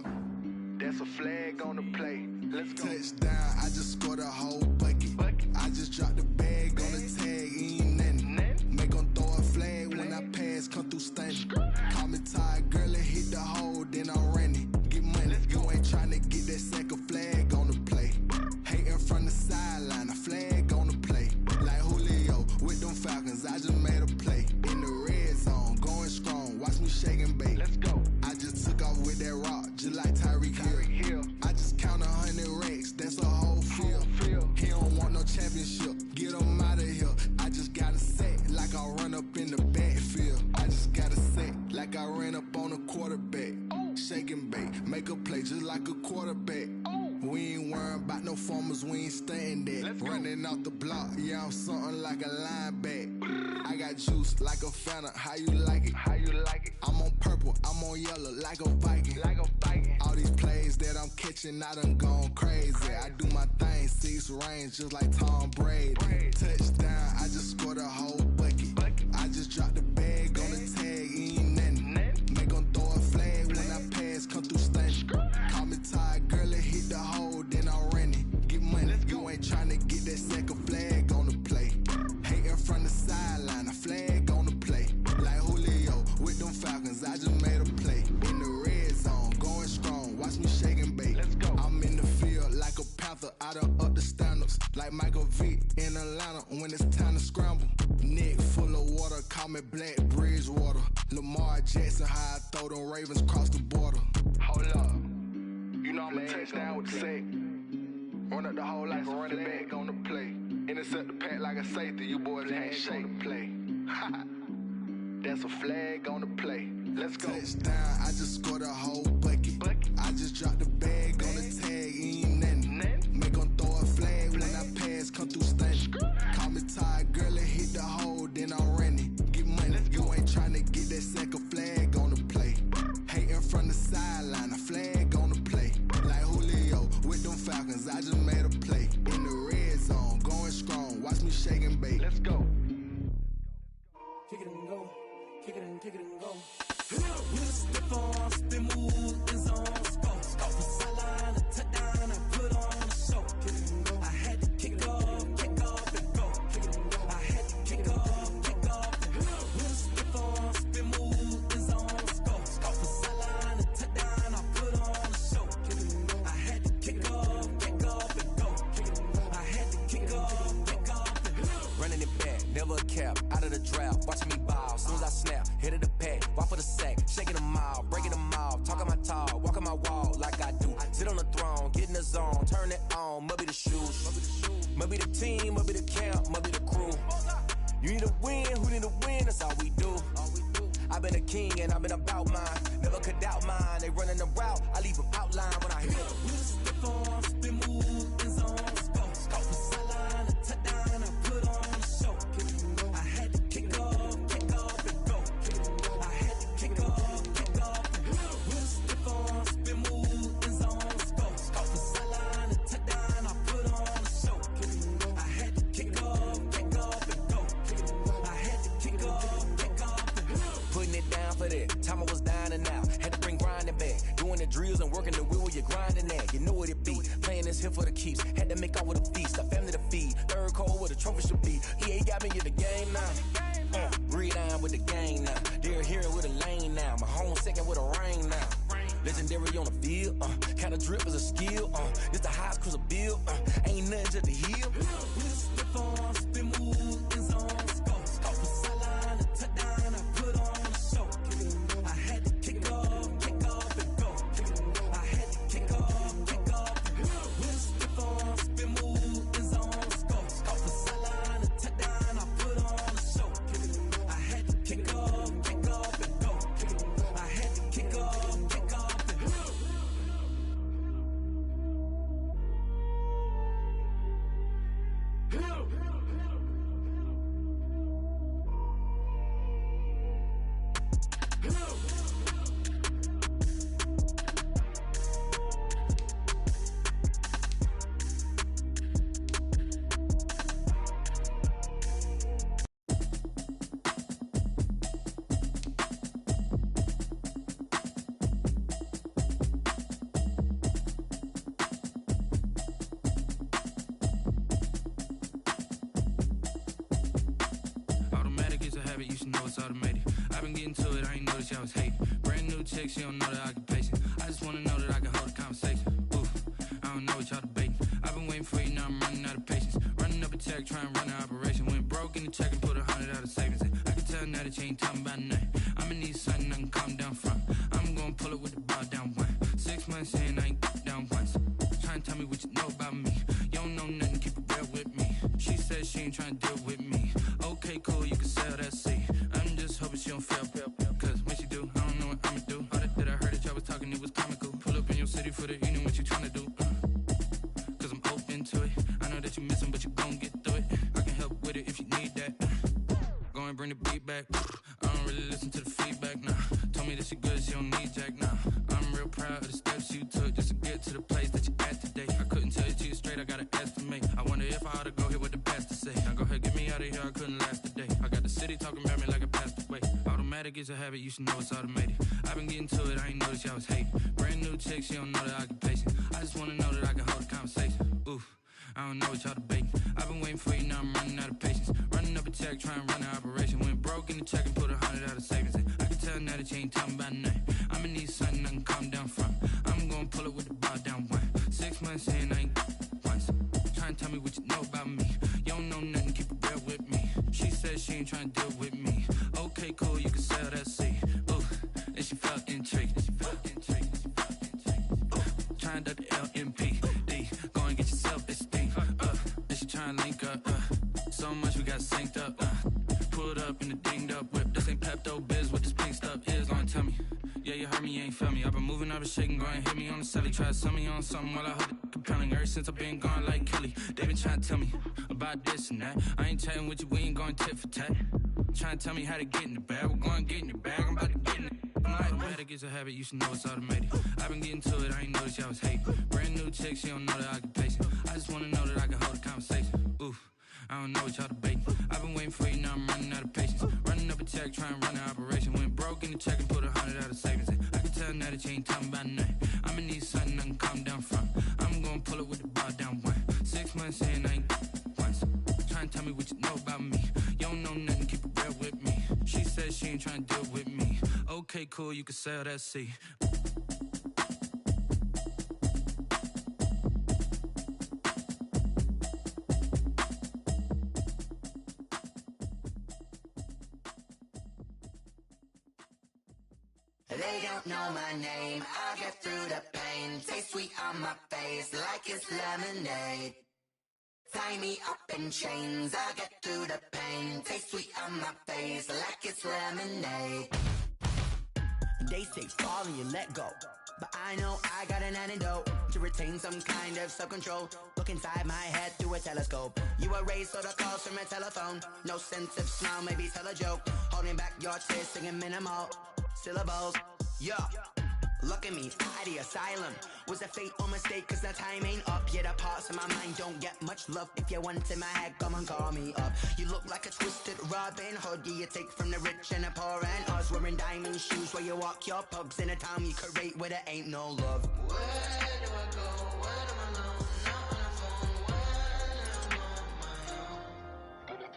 That's a flag on the play. Let's go. Touchdown, I just scored a whole bucket. I just dropped the bag on the tag, ain't nothing. Make 'em throw a flag when I pass, come through stunning. Call me tired, girl, and hit the hole, then I'm running. Get money, you ain't tryna get that second flag on the play. Hating from the sideline, a flag on the play. Like Julio with them Falcons, I just made a play. In the red zone, going strong, watch me shake and bake. Let's go. I just took off with that rock, just like Tyreek Hill. I just count 100 racks, that's a whole field. He don't want no championship, get him out of here. I just got a set, like I run up in the backfield. I just got a set, like I ran up on a quarterback. Shake and bake, make a play just like a quarterback. We ain't worrying about no formers, we ain't staying there. Running off the block, yeah, I'm something like a lineback. I got juice like a Fanta, how you like it? I'm on purple, I'm on yellow, like a Viking. All these plays that I'm catching, I done gone crazy. I do my thing, 6 range, just like Tom Brady. Touchdown, I just scored a whole bucket. I just dropped the bag on the tag, ain't nothing. Make 'em throw a flag when I pass, come through stunning. Call me tired, girl, and hit the hole, then I'm running. Get money, you ain't tryna get that second flag on the play. Hating from the sideline, a flag on the play. Like Julio with them Falcons, I just made a play. In the red zone, going strong, watch me shake and bake. I'm in the field like a Panther, I done up the standards. Like Michael Vick in Atlanta when it's time to scramble. Neck full of water, call me Black Bridgewater. Lamar Jackson, how I throw them Ravens cross the border. Hold up. You know I'm a touchdown with the sack. Run up the hole like a running back on the play. Intercept the pack like a safety, you boys can't shake the play. That's a flag on the play. Let's go. Touchdown, I just scored a whole bucket. I just dropped the bag on the tag, ain't nothing. Make 'em throw a flag when I pass, come through stunning. Call me tired, girl, and hit the hole, then I'm running. Get money, you ain't tryna get that second flag on the play. Hating from the sideline, a flag on the play. Like Julio with them Falcons, I just made a play. In the red zone, going strong, watch me shake and bake. Let's go. Kick it and go, kick it and go. With a step on, spin move, is on, go. From sideline to touchdown, I put on a show. Kick it and go. I had to kick off and go. Kick it and go. I had to kick off and go. With a step on, spin move, is on, go. From sideline to touchdown, I put on back, never a cap, out of the drought, watching me ball. Soon as I snap, hit of the pack, walk for the sack, shaking them all, breaking them off, talking my talk, walking my wall like I do. Sit on the throne, get in the zone, turn it on, must be the shoes, must be the team, must be the camp, must be the crew. You need a win, who need a win, that's all we do. I've been a king and I've been about mine, never could doubt mine. They running the route, I leave them outline when I hit them. We step on, spin move, in zone, go. From sideline to touchdown, I put on a show. I had to kick off and go. I had to kick off and go. We step on, spin move, in zone, go. From sideline to touchdown, I put on a show. I had to kick off and go. I had to kick off and go. Putting it down for that, time I was down and out. Had to bring grinding back, doing the drills and working the wheel where you're grinding at. You know what it be, playing this here for the keeps. Had to make out with a feast, a family to feed. Third cold where the trophy should be. EA got me in the game now. Breathe down with the game now. They're hearing with a lane now. My home second with a rain now. Legendary on the field, kind of drip is a skill. It's the highest cruiser bill, ain't nothing just to heal. We step on, spin move, in zone, go. From sideline to touchdown, I put on a show. I had to kick off and go. I had to kick off and go. We step on, spin move, in zone, go. From sideline to touchdown, I put on a show. I had to kick off and go. I had to kick off and go. Automatic is a habit, you should know it's automated. I've been getting to it, I ain't noticed y'all was hating. Brand new chick, she don't know the occupation. I just wanna know that I can hold a conversation. Oof, I don't know what y'all debating. I've been waiting for you, now I'm running out of patience. Running up a check, trying to run an operation. Went broke in the check and put 100 out of savings in. I can tell now that you ain't talking about nothing. I'ma need something I can calm down from. I'm gonna pull it with the ball down one. 6 months in, I ain't down once. Trying to tell me what you know about me. You don't know nothing, keep it real with me. She said she ain't trying to deal with me. Okay, cool, you can sell that seat. I'm just hoping she don't fail. Cause when she do, I don't know what I'ma do. All that I heard that y'all was talking, it was comical. Pull up in your city for the evening, what you tryna do? Cause I'm open to it. I know that you missing, but you gon' get through it. I can help with it if you need that. Go and bring the beat back. I don't really listen to the feedback, nah. Told me that she good, she don't need jack, nah. I'm real proud of the steps you took just to get to the place that you at today. I couldn't tell you to you straight, I gotta estimate. I wonder if I ought to go here with the best to say. Now go ahead, get me out of here, I couldn't last today. I got the city talking about me like I passed away. Automatic is a habit, you should know it's automated. I've been getting to it, I ain't noticed y'all was hating. Brand new chick, she don't know the occupation. I just wanna know that I can hold a conversation. Oof, I don't know what y'all debating. I've been waiting for you, now I'm running out of patience. Running up a check, trying to run an operation. Went broke in the check and put 100 out of savings in. I can tell now that you ain't talking about nothing. I'ma need something I can calm down from. I'm gonna pull it with the ball down one. 6 months in, I ain't once. Trying to tell me what you know about me. You don't know nothing, keep it real with me. She said she ain't trying to deal with me. Okay, cool, you can sell that seat. Ooh, and she felt intrigued. Trying to duck the LMPD. Go and get your self-esteem. And she trying to link up. So much we got synced up. Pulled up in the dinged up whip. This ain't Pepto-Biz, what this pink stuff is. Long tell me. Yeah, you heard me, you ain't felt me. I've been moving, I've been shaking, go and hit me on the celly. Try to sell me on something while I hold it compelling. Ever since I've been gone like Kelly, they been trying to tell me about this and that. I ain't chatting with you, we ain't going tit for tat. Trying to tell me how to get in the bag, we're going to get in the bag, I'm about to get in it. Automatic is a habit, you should know it's automated. I've been getting to it, I ain't noticed y'all was hating. Brand new chick, she don't know the occupation. I just wanna know that I can hold a conversation. Oof, I don't know what y'all debating. I've been waiting for you, now I'm running out of patience. Running up a check, trying to run an operation. Went broke in the check and put 100 out of savings in. I can tell now that you ain't talking about nothing. I'ma need something I can calm down from. I'm gonna pull it with the ball down one. 6 months in, I ain't once. Trying to tell me what you know about me. You don't know nothing, keep it real with me. She said she ain't trying to deal with me. Okay, cool, you can sell that seat. They don't know my name, I get through the pain. Taste sweet on my face like it's lemonade. Tie me up in chains, I get through the pain. Taste sweet on my face like it's lemonade. They say fall and you let go, but I know I got an antidote to retain some kind of self-control. Look inside my head through a telescope. You erase all the calls from a telephone. No sense of smile, maybe tell a joke. Holding back your tears, singing minimal syllables. Yeah, look at me, at the asylum. Was a fate or mistake, cause the time ain't up. Yeah, the parts of my mind don't get much love. If you want in my head, come and call me up. You look like a twisted Robin Hood. Yeah, you take from the rich and the poor and us. Wearing diamond shoes where you walk your pugs in a town you create where there ain't no love. Where do I go? Where am I alone? Not on the phone. When I'm on my own.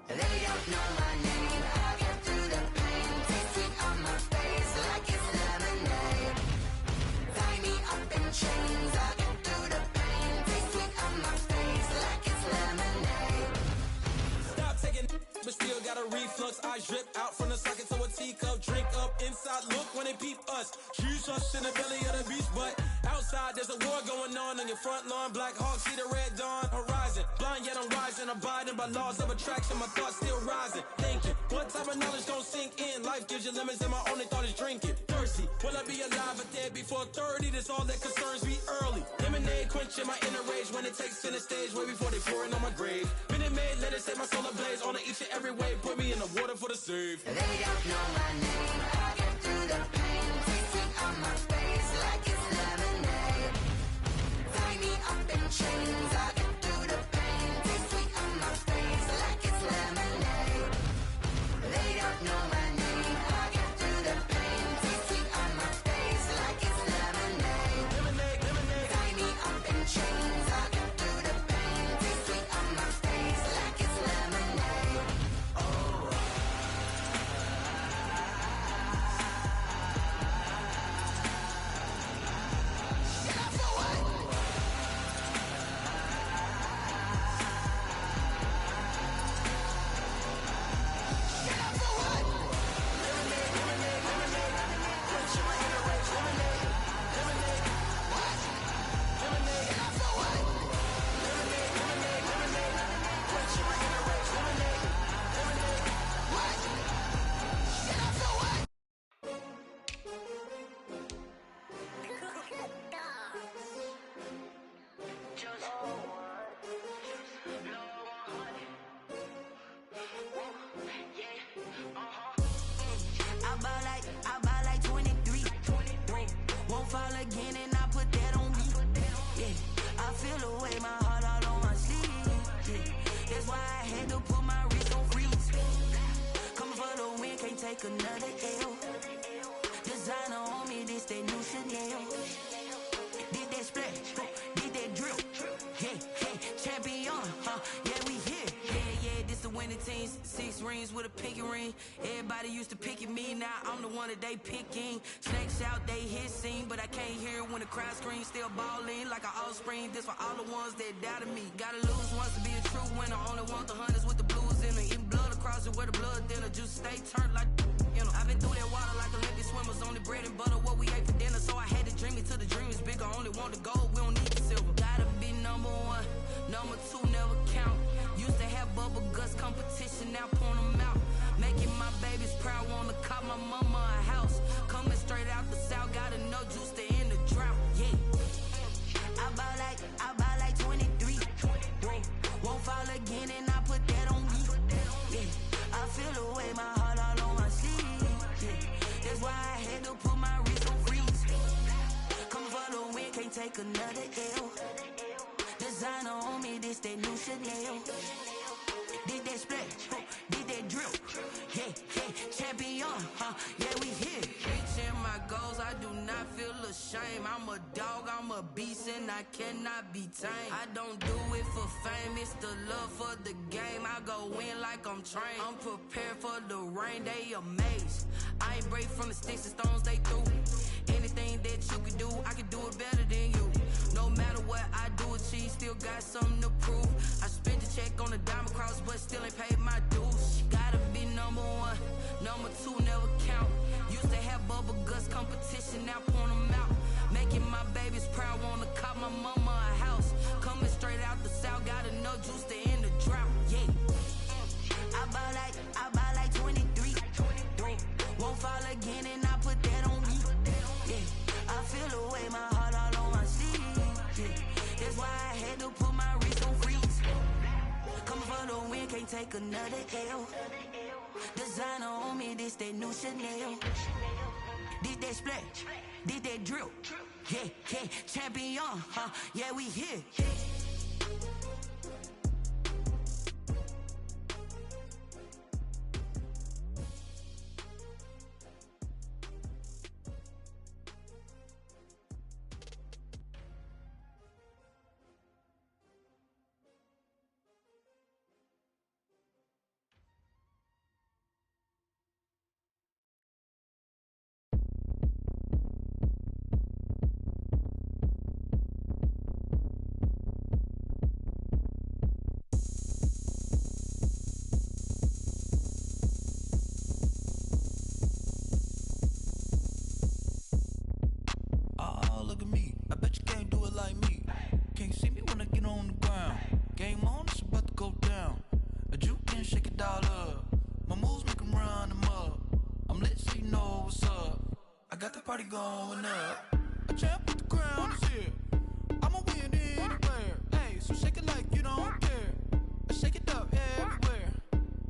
They don't know my name. I get through the pain. Taste sweet on my face like it's lemonade. Tie me up in chains. I get through the pain. Taste sweet on my face like it's lemonade. Stop taking, but still got a reflux. I drip out from the socket to a teacup. Drink up inside, look when they peep us. Choose us in the belly of the beast, but outside there's a war going on your front lawn. Black Hawk, see the red dawn horizon. Blind yet I'm rising, abiding by laws of attraction. My thoughts still rising, thinking what type of knowledge don't sink in. Life gives you limits and my only thought is drinking. Thirsty, will I be alive or dead before 30? That's all that concerns me early. Lemonade quenching my inner rage when it takes center stage way before they pour it on my grave. Minute Maid, let it set my soul ablaze on each and every way. Put me in the water for the save. They don't know my name. I get through the pain. Taste sweet on my face like it's lemonade. Tie me up in chains. I get through the pain. Taste sweet on my face like it's lemonade. They don't know my name. I get through the pain. Taste sweet on my face like it's lemonade. Lemonade, lemonade. Tie me up in chains. I get through the pain. Taste sweet on my face like it's lemonade. Oh. I buy like 23. Won't fall again and I put that on me. Yeah, I feel the way my heart all on my sleeve. Yeah, that's why I had to put my wrist on freeze. Coming for the win, can't take another L. Designer on me, this that new Chanel. Did that splash, did that drill. Yeah, champion, yeah, we here. Yeah, this the winning team. 6 rings with a pinky ring. Everybody used to pick at me, now I'm the one that they picking. Snakes out, they hit scene, but I can't hear it when the crowd screams. Still balling like an offspring. This for all the ones that doubted me. Gotta lose once to be a true winner. Only want the hunters with the blues in it. Eating blood across it where the blood dinner. Juice stay turned like, you know. I've been through that water like Olympic swimmers. Only bread and butter, what we ate for dinner. So I had to dream it till the dream is bigger. Only want the gold, we don't need the silver. Gotta be number 1, number 2 never count. Used to have bubble guts competition, now point them out. Making my babies proud, wanna cop my mama a house. Coming straight out the south, gotta know juice to end the drought. Yeah, I buy like 23. Won't fall again and I put that on me. Yeah, I feel the way my heart all on my sleeve. Yeah, that's why I had to put my wrist on freeze. Coming for the win, can't take another L. Designer on me, this that new Chanel. Did that splash, did that drill. Yeah, champion, yeah, we here. Reaching my goals, I do not feel ashamed. I'm a dog, I'm a beast, and I cannot be tamed. I don't do it for fame, it's the love for the game. I go in like I'm trained. I'm prepared for the rain, they amazed. I ain't break from the sticks and stones they threw. Anything that you can do, I can do it better than you. No matter what I do, achieve, still got something to prove. I spent the check on the diamond cross, but still ain't paid my dues. Gotta be number 1, number 2 never count. Used Used to have bubble guts competition, now point them out. Making my babies proud, wanna cop my mama a house. Coming straight out the south, got enough juice to end the drought. Yeah. I buy like 23. Won't fall again and I put that on me. Yeah. I feel the way, my heart all on my sleeve. Yeah. That's why I had to put my wrist on freeze. Coming for the win, can't take another L. Designer on me, this that new Chanel. This that splash, this that drill. Yeah, yeah, champion, yeah, we here. Party going up. A champ with the crown is here. I'ma win anywhere. Hey, so shake it like you don't care. Shake it up everywhere.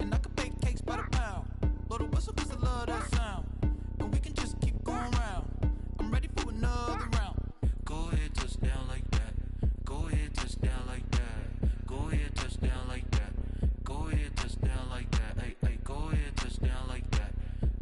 And I can bake cakes by the pound. Blow the whistle cause I love that sound. And we can just keep going round. I'm ready for another round. Go ahead, touch down like that. Go ahead, touch down like that. Go ahead, touch down like that. Go ahead, touch down like that. Hey, hey, go ahead, touch down like that.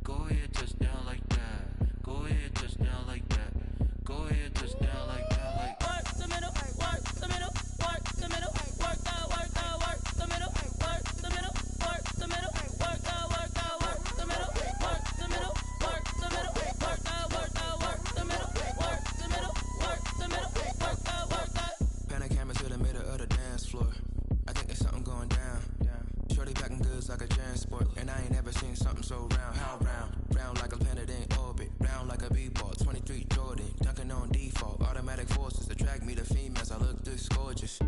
Go ahead, touch down like that. Go ahead, touch down like that. Go ahead, touch down like that. Like work the middle, work the middle, work the middle, work the middle, work the middle, work the middle, work the middle, work the middle, work the middle, work the middle, work the middle, work the middle, work the. Pan a camera to the middle of the dance floor. I think there's something going down. Shorty packing goods like a transport, and I ain't ever seen something so round. How round? Round like a planet in orbit, round like a b-ball. 23 Jordan, dunking on default. Automatic forces attract me to females. I look this gorgeous.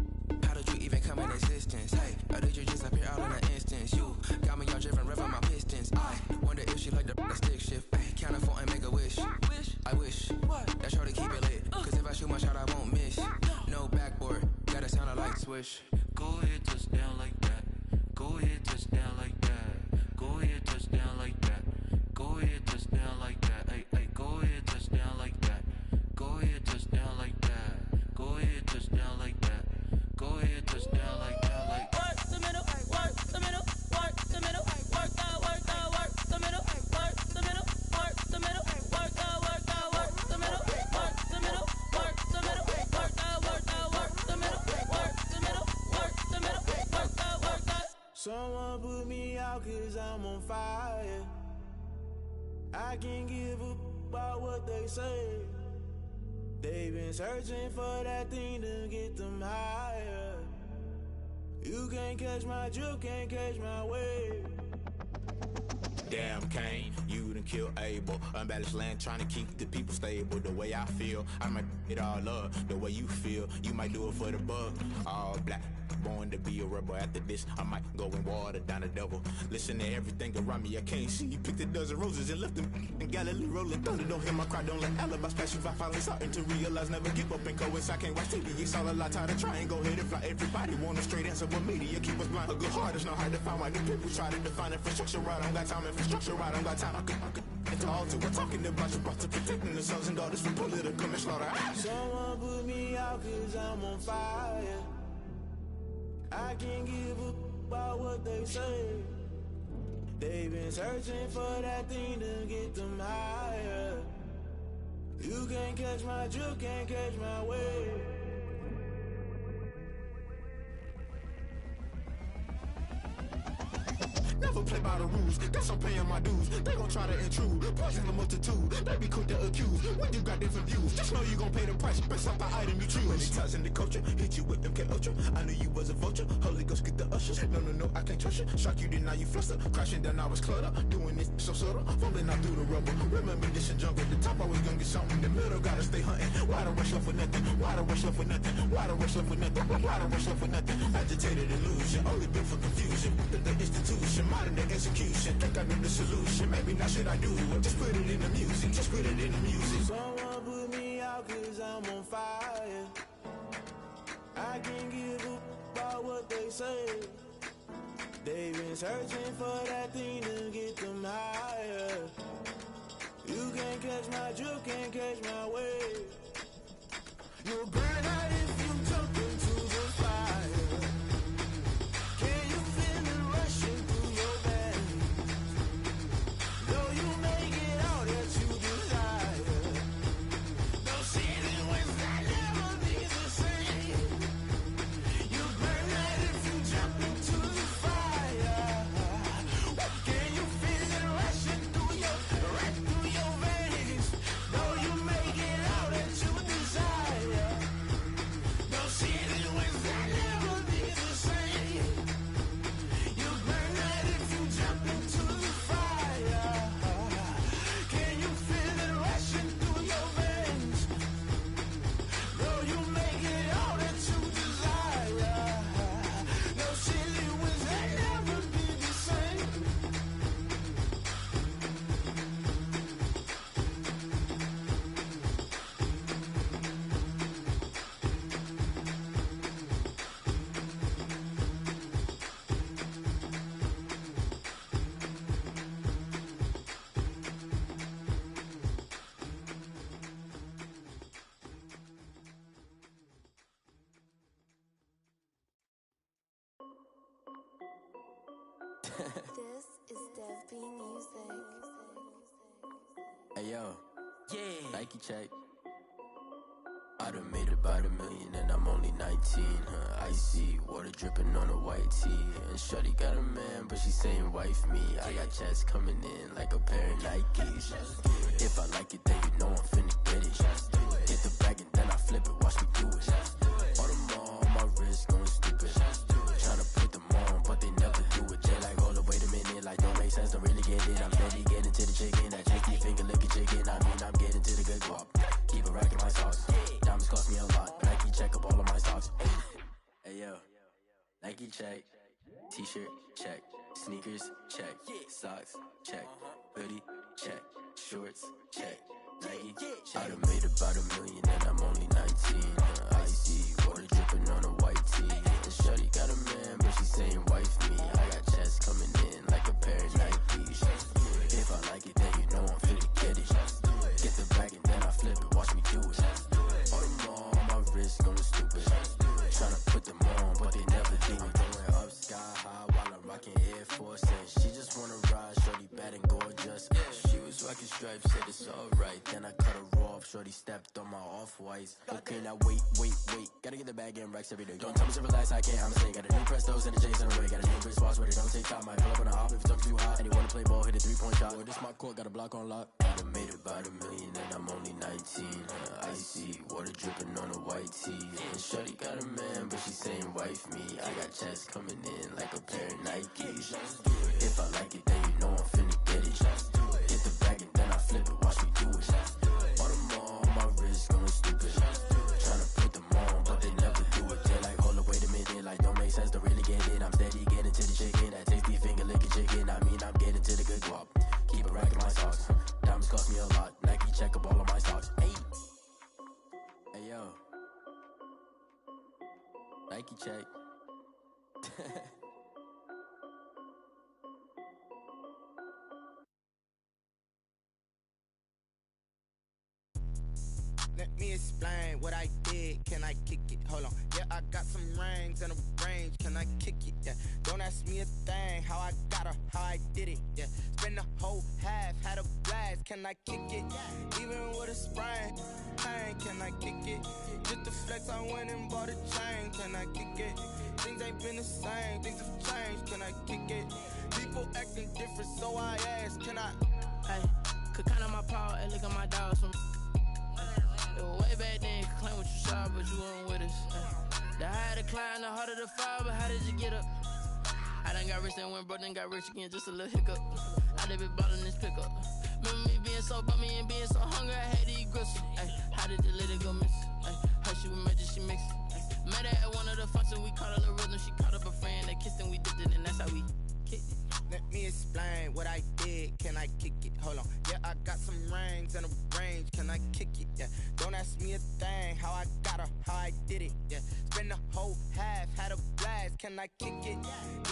How did you even come in existence? Hey, or did you just appear all in an instance? You got me all driven, revving my pistons. I wonder if she like the stick shift. Ay, count a 4 and make a wish. I wish that shorty keep it lit. Cause if I shoot my shot, I won't miss. No backboard, gotta sound a light switch. go ahead, touch down like that. Go ahead, touch down like that. Go ahead, touch down like that. Go ahead, touch down like that. Hey, hey, go ahead, touch down like that. Go ahead, touch down like that. Go ahead, touch down like that. Go ahead, touch down like that. Like work the middle, work the middle, work the middle, work the middle, work the middle, work the middle, work the middle, work the middle, work the middle, work the middle, work the middle, work the middle, work the. Someone put me out cause I'm on fire. I can't give a about what they say. They've been searching for that thing to get them higher. You can't catch my drift, can't catch my wave. Damn Kane, you done killed Abel. Unbalanced land trying to keep the people stable. The way I feel, I might it all up. The way you feel, you might do it for the bug. All black, born to be a rebel. After this, I might go and water down the devil. Listen to everything around me, I can't see. Picked a dozen roses and left them in Galilee rolling thunder. Don't hear my cry, don't let alibis pass you by. Finally starting to realize, never give up and coincide. Can't watch TV, it's all a lot. Tired of trying, go ahead and fly. Everybody want a straight answer, but media keep us blind. A good heart is not hard to find. Why the people try to define infrastructure right? I don't got time, infrastructure right, I don't got time. I could into altar. We're talking about you brought to protecting the sons and daughters from political and slaughter. Someone put me out cause I'm on fire. I can't give a about what they say. They've been searching for that thing to get them higher. You can't catch my drift, can't catch my wave. Never never play by the rules. Guess I'm paying my dues. They gon' try to intrude, poison the multitude. They be quick to accuse when you got different views. Just know you gon' pay the price based off the item you choose. Many times in the culture, hit you with them K Ultra. I knew you was a vulture. Holy Ghost get the ushers. No, I can't trust you. Shock you, then now you fluster. Crashing down, I was clutter. Doing this so subtle, fumbling out through the rubble. Remember this and jungle. The top always gonna get something. The middle gotta stay hunting. Why the rush left for nothing? Why the rush left for nothing? Why the rush left for nothing? Why the rush left for nothing? Agitated illusion, only built for confusion. The institution, modern day execution. Think I know the solution. Maybe now should I do it? Just put it in the music. Just put it in the music. Someone put me out 'cause I'm on fire. I can't give up about what they say. They've been searching for that thing to get them higher. You can't catch my drift, can't catch my wave. You'll burn out if you jump into the fire. Can you feel it rushing through your veins? Though you make it all that you desire. No city was that never be the same. You burn out if you jump into the fire. Can you feel it rushing through your veins? Though you make it all that you desire. No city was that never be the same. You burn out if you jump into the fire. Can you feel it rushing through your veins? Though you make it all that you desire. No city was that never be the same. This is Dev B Music. Hey yo, yeah, Nike check. I done made about 1 million and I'm only 19. Icy water dripping on a white tee. And shorty got a man, but she saying wife me. I got checks coming in like a pair of Nikes. If I like it, then you know I'm finna get it. Get the bag and then I flip it, watch me do it. All them on my wrist going stupid. Tryna put them on, but they never do it. They like, hold up, wait a minute, like don't make sense, don't really get it. I'm steady getting to the chicken, that tricky finger licking chicken. I mean, I'm getting to the good guap. Keep a rack in my socks. Diamonds cost me a lot. Nike check up all of my stocks. Hey yo, Nike check. T-shirt check. Sneakers check. Socks check. Hoodie check. Shorts check. Nike I done made about 1 million and I'm only 19. Icy water dripping on a white tee. And shorty got a man, but she saying wife me. I got checks coming in like a pair of Nikes. If I like it, then you know I'm finna get it. Get the bag and then I flip it, watch me do it. All them on my wrist going stupid. Tryna put them on, but they never do it. Going up sky high while I'm rocking Air Force. And she just wanna ride, shorty bad and gorgeous. She was rocking stripes, said it's alright. Then I cut her off, shorty stepped on my off-whites. Okay, now wait. Gotta get the bag and racks every day. Don't tell me to relax, I can't, I'ma say. Got a new Prestos and a J's in the way. Got a new Chris Boss, but it don't take time. Might pull up on a hop if it talks too hot. And you wanna play ball, hit a 3-point shot. Or this my court, got a block on lock. I done made about 1 million and I'm only 19. Icy water dripping on a white tee. And shorty got a man, but she saying wife me. I got checks coming in like a pair of Nikes. If I like it, then you know I'm finna get it. Get the bag and then I flip it, watch me do it. All them on my wrist going stupid. Tryna put them on, but they never do it. They like, hold up, wait a minute, like don't make sense, don't really get it. I'm steady getting to the chicken, that tasty finger licking chicken. I mean, I'm getting to the good guap. Keep a rack in my socks. Diamonds cost me a lot. Nike check up all of my stocks. Hey yo, Nike check. Let me explain what I did. Can I kick it? Hold on. Yeah, I got some rings and a range. Can I kick it? Yeah. Don't ask me a thing. How I got her, how I did it. Yeah. Spend the whole half, had a blast. Can I kick it? Even with a sprain. Pain, can I kick it? Just to flex, I went and bought a chain. Can I kick it? Things ain't been the same. Things have changed. Can I kick it? People People acting different, so I asked, can I? Hey, could count on my power, hey, look at my dogs from. It was way back then, could claim what you saw, but you weren't with us. The higher the climb, the harder the fall, but how did you get up? I done got rich, then went broke, then got rich again, just a little hiccup. I done been ballin' this pickup. Remember me being so bummy and being so hungry, I had to eat gristle. Ay, how did the little go miss? Ay, her she was magic, she mixed. Met her at one of the functions, we caught a little rhythm. She caught up a friend, they kissed and we dipped it, and that's how we kicked it. Let me explain what I did, can I kick it? Hold on, yeah, I got some rings and a range, can I kick it? Yeah, don't ask me a thing, how I got her, how I did it. Yeah, spend the whole half, had a blast, can I kick it?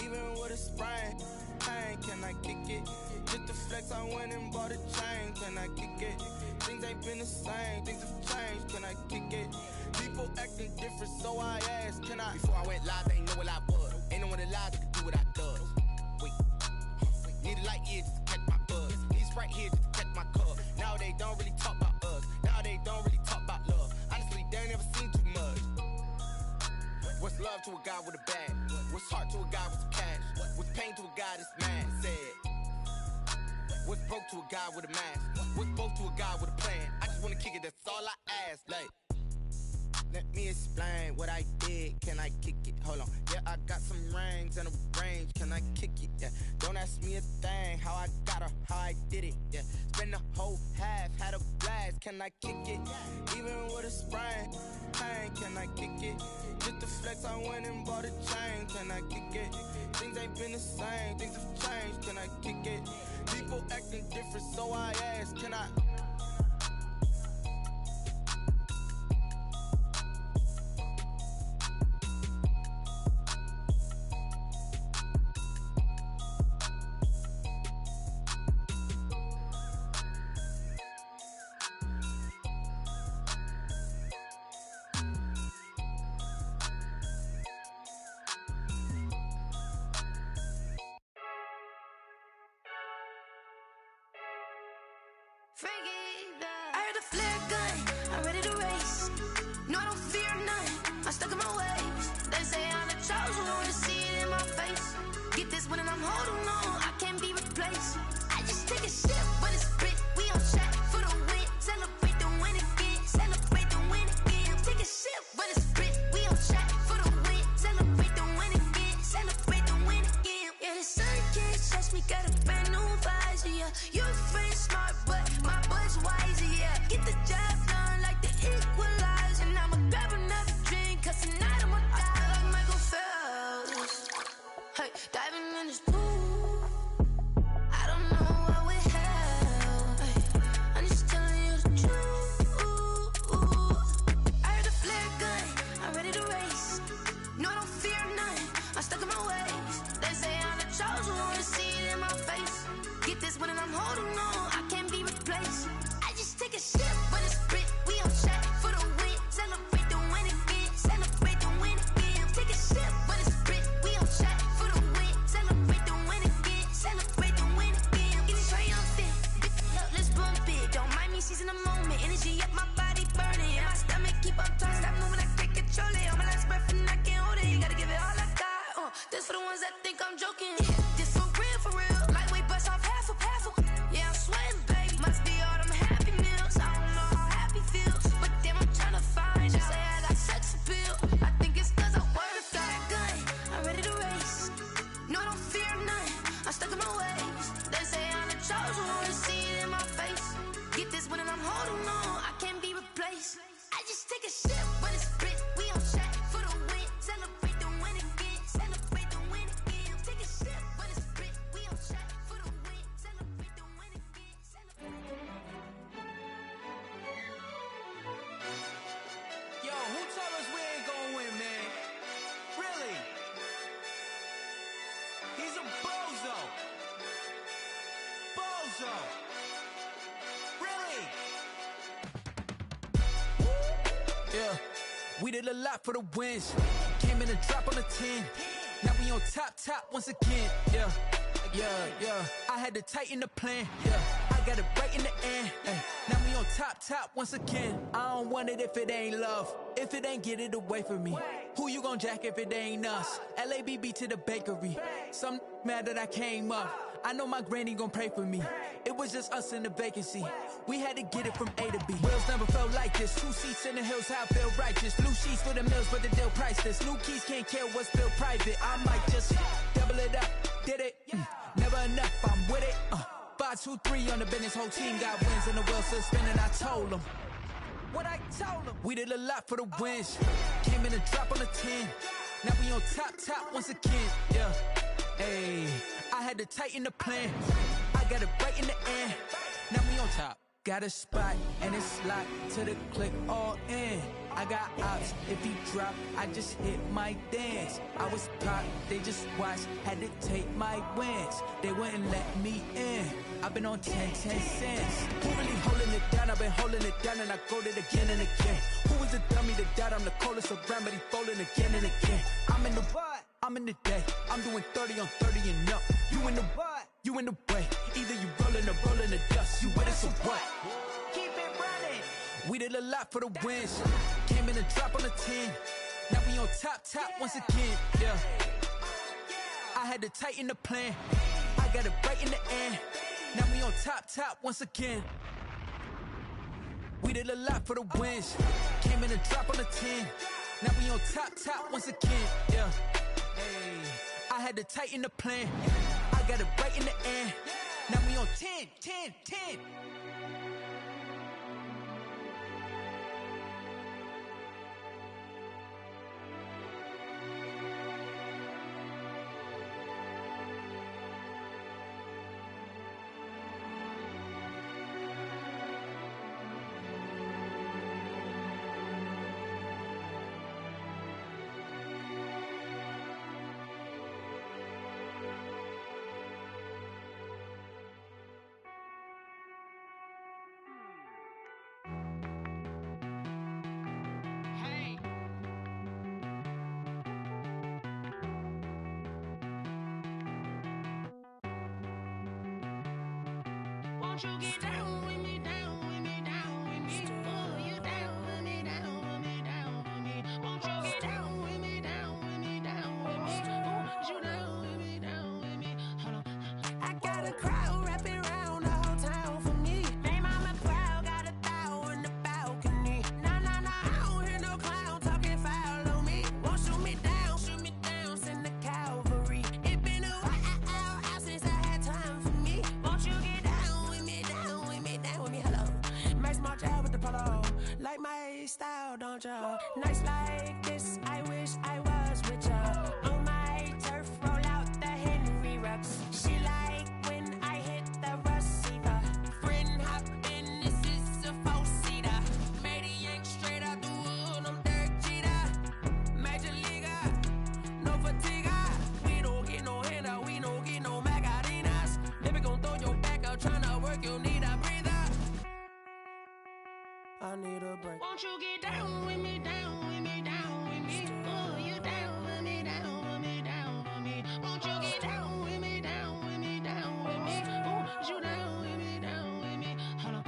Even with a sprain, pain, can I kick it? Just to flex, I went and bought a chain, can I kick it? Things ain't been the same, things have changed, can I kick it? People acting different, so I asked, can I? Before I went live, they ain't know what I was. Ain't no one alive that could do what I does. Wait, need a light here just to catch my buzz. Need Sprite here just to catch my cup. Now they don't really talk about us. Now they don't really talk about love. Honestly, they ain't never seen too much. What's love to a guy with a bag? What's heart to a guy with some cash? What's pain to a guy that's mad? Said. What's broke to a guy with a mask? What's both to a guy with a plan? I just wanna kick it, that's all I ask. Like, let me explain what I did, can I kick it? Hold on, yeah, I got some rings and a range, can I kick it? Yeah, don't ask me a thing, how I got her, how I did it. Yeah, spend the whole half, had a blast, can I kick it? Even with a sprain, pain, can I kick it? Just to flex, I went and bought a chain, can I kick it? Things ain't been the same, things have changed, can I kick it? People acting different, so I asked, can I? I heard a flare gun, I'm ready to race. No, I don't fear none, I'm stuck in my ways. They say I'm the chosen one, to see it in my face. Get this one and I'm holding on, I can't be replaced. I just take a sip when it's spit, we on track for the win. Celebrate the win again, celebrate the win again. Take a sip when it's spit, we on track for the win. Celebrate the win again, celebrate the win again. Yeah, the sun can't touch me, got a brand new visor, yeah. You're friend smart, but my boy's wiser, yeah. Get the job done like the equalizer. And I'ma grab another drink, cause tonight I'ma die like Michael Phelps. Hey, diving in this pool, I don't know what we have. Hey, I'm just telling you the truth. I heard a flare gun, I'm ready to race. No, I don't fear none, I'm stuck in my ways. They say I'm the chosen one, to see it in my face. Get this one and I'm holding on, I can't be replaced. I just take a sip when it's spit, we on track for the win. Celebrate the win again, celebrate the win again. Take a sip when it's spit, we on track for the win. Celebrate the win again, celebrate the win again. Get it triumphant, look, let's bump it. Don't mind me seizing the moment, energy up my body burning. And my stomach keep up talking, stop moving, I can't control it. On my last breath and I can't hold it, you gotta give it all I got. This for the ones that think I'm joking. This for real, lightweight bust off half a. Yeah, I'm sweating, baby. Must be all them happy meals. I don't know how happy feels, but damn, I'm tryna find out. Say I got sex appeal. I think it's cause I wear a fire gun. I'm ready to race. No, I don't fear none. I'm stuck in my ways. They say I'm the chosen one, to see it in my face. Get this one and I'm holding on, I can't be replaced. I just take a sip when it's spit. We on track for the win. Celebrate the win again. Celebrate the win again. Take a sip when it's spit. We on track for the win. Celebrate the win again. Yo, who told us we ain't gonna win, man? Really? He's a bozo. Bozo. Really? Yeah, we did a lot for the wins. Came in a drop on the 10. Now we on top once again. Yeah. I had to tighten the plan. Yeah, I got it right in the end. Now we on top once again. I don't want it if it ain't love. If it ain't, get it away from me. Who you gon' jack if it ain't us? LABB to the bakery. Some mad that I came up. I know my granny gon' pray for me. It was just us in the vacancy. We had to get it from A to B. Wheels never felt like this. 2 seats in the hills, how I feel righteous. Blue sheets for the mills, but the deal priceless. New keys can't care what's still private. I might just double it up. Did it? Never enough, I'm with it. 5, 2, 3 on the business. Whole team got wins and the wheels still spinning. I told them what I told them. We did a lot for the wins. Came in a drop on the 10. Now we on top once again. Yeah. Hey, I had to tighten the plan. I got it right in the end. Now we on top. Got a spot and it's locked to the click all in. I got ops, if he drop, I just hit my dance. I was pop, they just watched, had to take my wins. They wouldn't let me in. I've been on 10 cents. Who really holding it down? I've been holding it down and I go it again and again. Who was the dummy that died? I'm the coldest around, but he falling again and again. I'm in the what? I'm in the day. I'm doing 30 on 30 and up. You in the what? You in the way. Either you rolling or rolling the dust. You with us or what? Keep it running. We did a lot for the wins. Came in a drop on the 10. Now we on top once again. Yeah. I had to tighten the plan. I got it right in the end. Now we on top once again. We did a lot for the wins. Came in a drop on the 10. Now we on top once again. Yeah. Hey, I had to tighten the plan. I got it right in the end. Now we on 10. Won't you get down with me, down with me, down with me? Oh, you down with me, down with me, down with me. Won't you get down with me, down with me, down with me? Oh, you down with me, down with me? Hold on. I got a crowd wrapping around the whole town for me. They mama crowd got a thou in the balcony. Nah, I don't hear no clown talking foul on me. Won't shoot me down, send the cavalry. It been a while since I had time for me. Won't you get down with me, down with me, down with me? Hello. Max March out with the polo. Like my style, don't ya? Nights like this, I wish I was with ya. On my turf, roll out the Henry Rux. She like when I hit the receiver. Friend hop in, this is a four-seater. Made a yank straight out the wood, I'm Derek Jeter. Major leaguer, no fatigue. We don't get no handout, we don't get no Macarinas. Never gon' throw your back out, tryna work, you need a breather. I need a break. Won't you get down with me, down with me, down with me? Oh, you down with me, down with me, down with me? Won't you get down with me, down with me, down with me? Oh, you down with me, down with me? Hold on.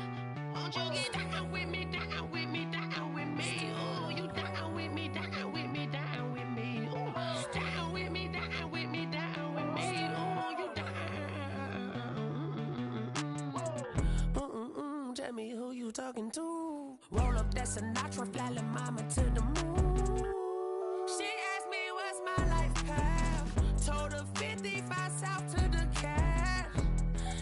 Won't you get down with me, down with me, down with me? Oh, you down with me, down with me, down with me? Oh, down with me, down with me, down with me? Oh, you down. Tell me who you talking to. Roll up that Sinatra, fly la mama to the moon. She asked me what's my life path. Told her 55 south to the cat.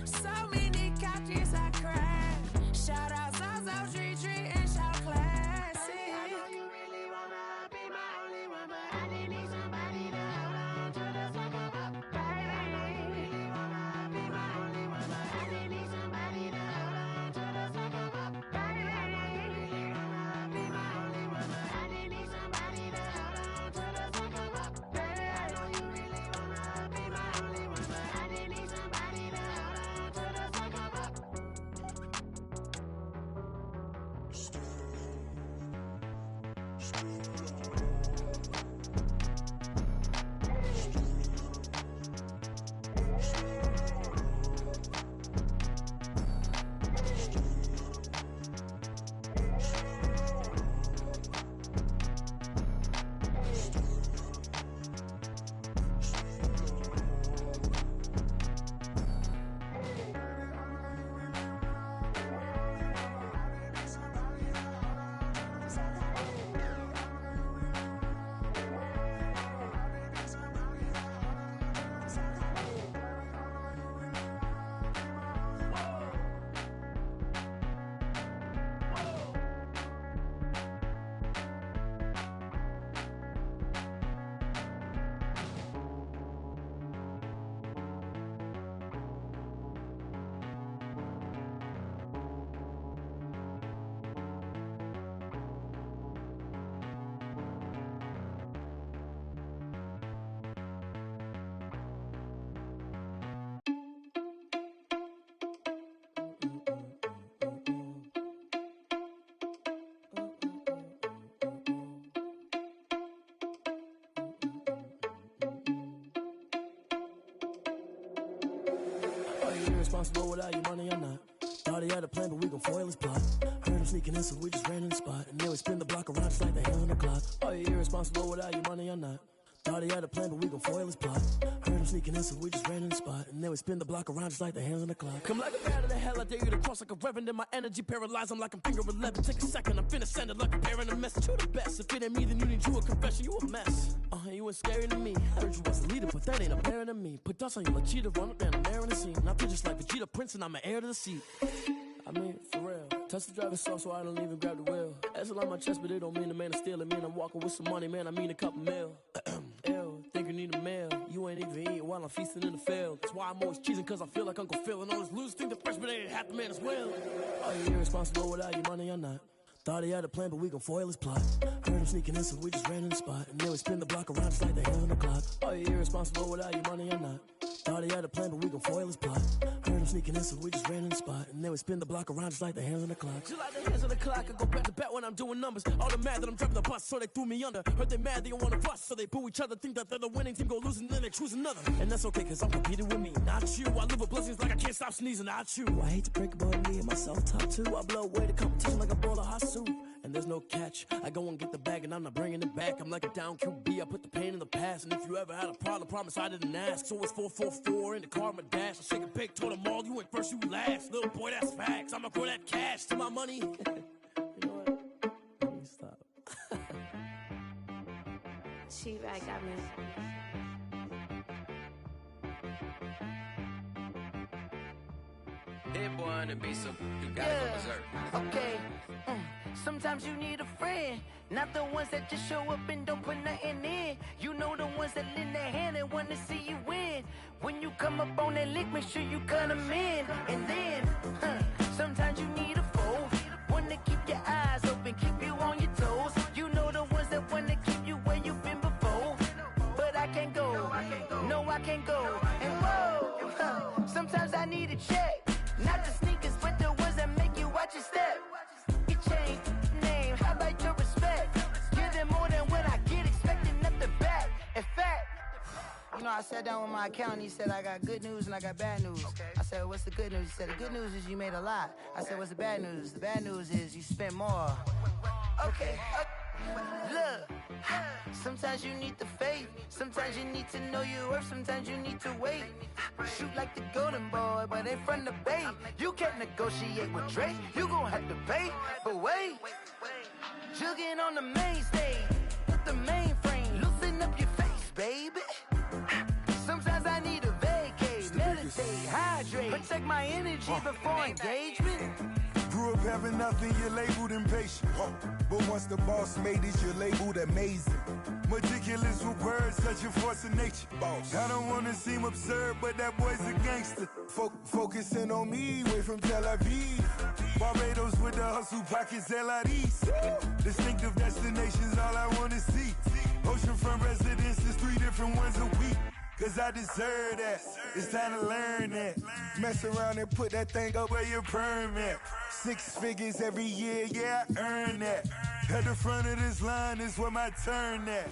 So many couches I cried. Shout out Zazo, Tree, and shout classic. I know you really wanna be my only one, but I didn't need somebody to hold on to the sucker up, baby. I know you really wanna be my only one, but I didn't need somebody to hold on to the sucker up, baby. I know you really wanna be my only one, but I didn't need somebody to you irresponsible without your money or not? Thought he had a plan, but we gon' foil his plot. Heard him sneaking in, so we just ran in the spot. And then we spin the block around just like the hell on the clock. Are you irresponsible without your money or not? Thought he had a plan, but we gon' foil his plot. Heard him sneaking in, so we just ran in the spot. And then we spin the block around just like the hands on the clock. Come like a bat of the hell, I dare you to cross like a reverend. In my energy paralyzed, I'm like I'm finger 11. Take a second, I'm finna send it like a parent a message. You the best, if it ain't me, then you need you a confession. You a mess, you ain't scary to me. Heard you was a leader, but that ain't apparent to me. Put dust on you like Cheetah, run up down the mirror in the scene. I feel just like Vegeta Prince and I'm an heir to the seat. I mean, for real. Touch the driver's soft so I don't even grab the wheel. That's a lot on my chest, but it don't mean the man is stealing. Mean I'm walking with some money, man, I mean a couple mil. Ew, think you need a meal. You ain't even eating while I'm feasting in the field. That's why I'm always cheesing, cause I feel like Uncle Phil. And all this losers think the freshman ain't half the man as well. Are you irresponsible without your money or not? Thought he had a plan, but we gon' foil his plot. Heard him sneaking in, so we just ran in the spot. And then we spin the block around just like the hell on the clock. Are you irresponsible without your money or not? Thought he had a plan, but we gon' foil his plot. Heard him sneaking in, so we just ran in the spot. And then we spin the block around just like the hands on the clock. Just like the hands on the clock, I go back to back when I'm doing numbers. All the mad that I'm driving the bus, so they threw me under. Heard they mad, they don't wanna bust, so they boo each other. Think that they're the winning team, go losing, then they choose another. And that's okay, cause I'm competing with me, not you. I live with blessings like I can't stop sneezing, not you. I hate to break about me and myself top two. I blow away the competition like a bowl of hot soup. And there's no catch. I go and get the bag and I'm not bringing it back. I'm like a down QB, I put the pain in the past. And if you ever had a problem, promise I didn't ask. So it's 444 in the car, my dash. I shake a big, told them all, you went first, you last. Little boy, that's facts. I'ma grow that cash to my money. You know what? Let me stop. She-Rag got me. That boy on the beat, so you gotta go berserk. Okay. Sometimes you need a friend, not the ones that just show up and don't put nothing in. You know the ones that lend their hand and want to see you win. When you come up on that lick, make sure you cut them in. And then, sometimes you need a foe, one to keep your eyes open, keep you on your toes. You know the ones that want to keep you where you've been before. But I can't go, no I can't go. And whoa, sometimes I need a check, not the sneakers, but the ones that make you watch your step. Change name, how about your respect? Give them more than what I get, expecting nothing back. In fact, you know, I sat down with my accountant, he said I got good news and I got bad news. I said, what's the good news? He said, the good news is you made a lot. I said, what's the bad news? The bad news is you spent more. Okay, look, sometimes you need the faith, sometimes you need to know your worth, sometimes you need to wait. Shoot like the golden boy, but in front of the bay. You can't negotiate with Drake, you gon' have to pay. But wait, jugging on the main stage, with the mainframe, loosen up your face, baby. Sometimes I need a vacate, meditate, hydrate, protect my energy before engagement. Grew up having nothing, you're labeled impatient. But once the boss made it, you're labeled amazing. Meticulous with words, such a force of nature. I don't wanna seem absurd, but that boy's a gangster. Focusing on me, way from Tel Aviv. Barbados with the hustle pockets, LIDs. Distinctive destinations, all I wanna see. Oceanfront residences, 3 different ones a week. Cause I deserve that, it's time to learn that. Mess around and put that thing up where your permit. 6 figures every year, yeah, I earn that. At the front of this line is where my turn at.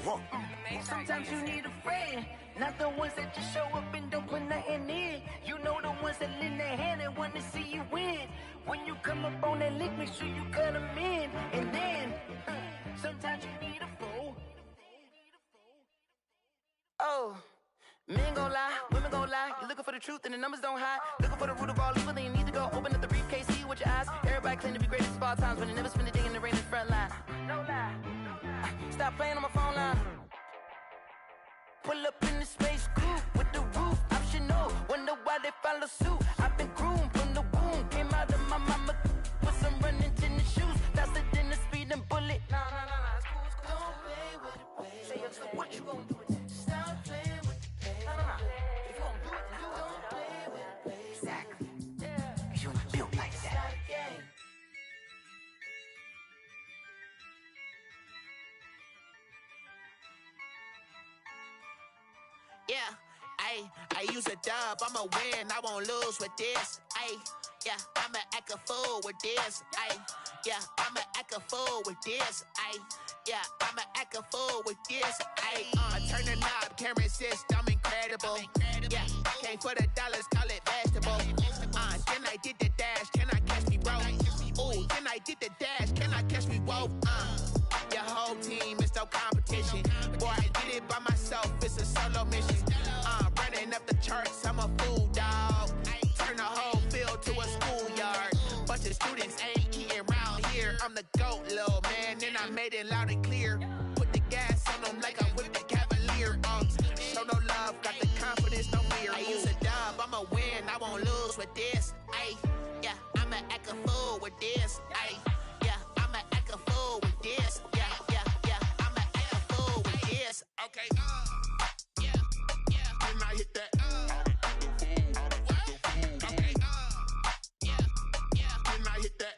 Sometimes you need a friend, not the ones that just show up and don't put nothing in. You know the ones that lend their hand and want to see you win. When you come up on that lick, make sure you cut them in. And then, sometimes you need a foe. Oh. Men gon' lie, women gon' lie. You're looking for the truth and the numbers don't hide. Looking for the root of all evil, then you need to go open up the briefcase, see with your eyes. Everybody claim to be greatest of all times, but they never spend a day in the rain in the front line. No lie. Stop playing on my phone line. Pull up in the space coupe with the roof optional. Wonder why they follow suit. I've been groomed from the womb. Came out of my mama with some running tennis shoes. Faster than the speeding bullet. Nah, it's cool, it's cool. Don't play with it, baby. Say so what you gon' do with it? Stop playing with it. If you don't do it, then don't play with it, baby. Exactly. Yeah. You ain't built like that. Yeah, I use a dub, I'ma win, I won't lose with this. Yeah, I'ma act a fool with this. Yeah, I'ma act a fool with this. Yeah, I'ma act a fool with this. I turn the knob, can't resist, I'm incredible. Yeah, came for the dollars, call it vegetable. the dash, can I catch me? Whoa, your whole team is no competition. Boy, I did it by myself, it's a solo mission. Running up the charts, I'm a fool, dog. Turn the whole field to a schoolyard. Bunch of students ain't eating round here. I'm the GOAT, little man, and I made it loud and clear. Put the gas on them like I whipped the Cavalier. Show no love, got the confidence, no fear. I use a dub, I'ma win, I won't lose with this. Ay, yeah, I'ma act a fool with this. Ay, yeah, I'ma act a fool with this. Yeah, yeah, yeah, I'ma act a fool with this. Okay, yeah, yeah, then I hit that. Okay, yeah, yeah, then I hit that.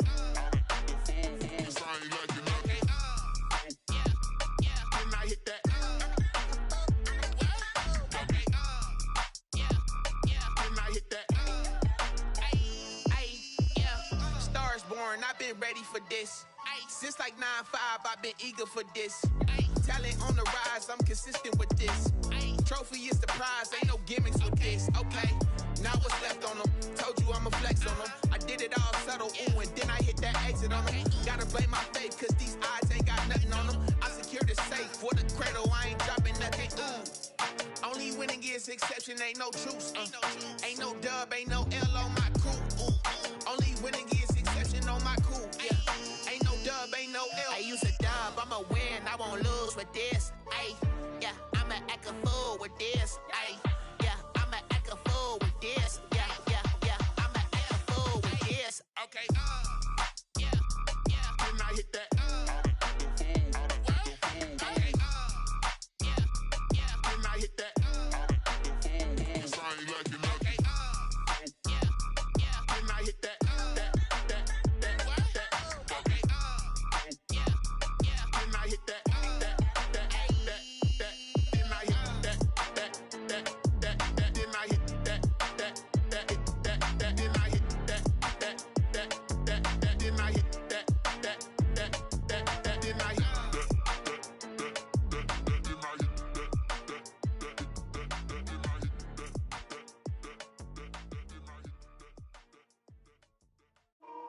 I've been ready for this. Since like 9-5, I've been eager for this. Talent on the rise, I'm consistent with this. Trophy is the prize, ain't no gimmicks with this. Okay, now what's left on them? Told you I'ma flex on them. I did it all subtle, ooh, and then I hit that exit on them. Gotta blame my faith, cause these eyes ain't got nothing on them. I secured the safe for the cradle, I ain't dropping nothing, ooh. Only winning is exception, ain't no truce. Ain't no dub, ain't no L on my crew. Only winning is exception on my crew. Yeah. Ain't no dub, ain't no L. I use a dub, I'ma win, I won't lose with this. Ay, yeah, I'ma act a fool with this. Ay, yeah, I'ma act a fool with this. Yeah, yeah, yeah, I'ma act a fool with this. Okay, yeah, yeah, then I hit that. Okay, yeah, yeah, then I hit that.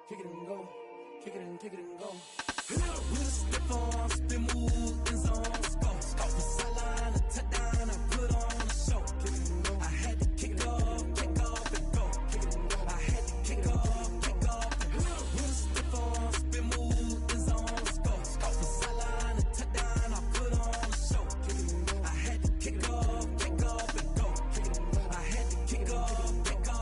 Kick it and go, kick it and go. With a stiff arm, spin move, in zone, go. From sideline to touchdown, I put on a show. I had to kick off and go. I had to kick off and go. With a stiff arm, spin move, in zone, go. From sideline to touchdown, I put on a show. I had to kick off and go. I had to kick off and go.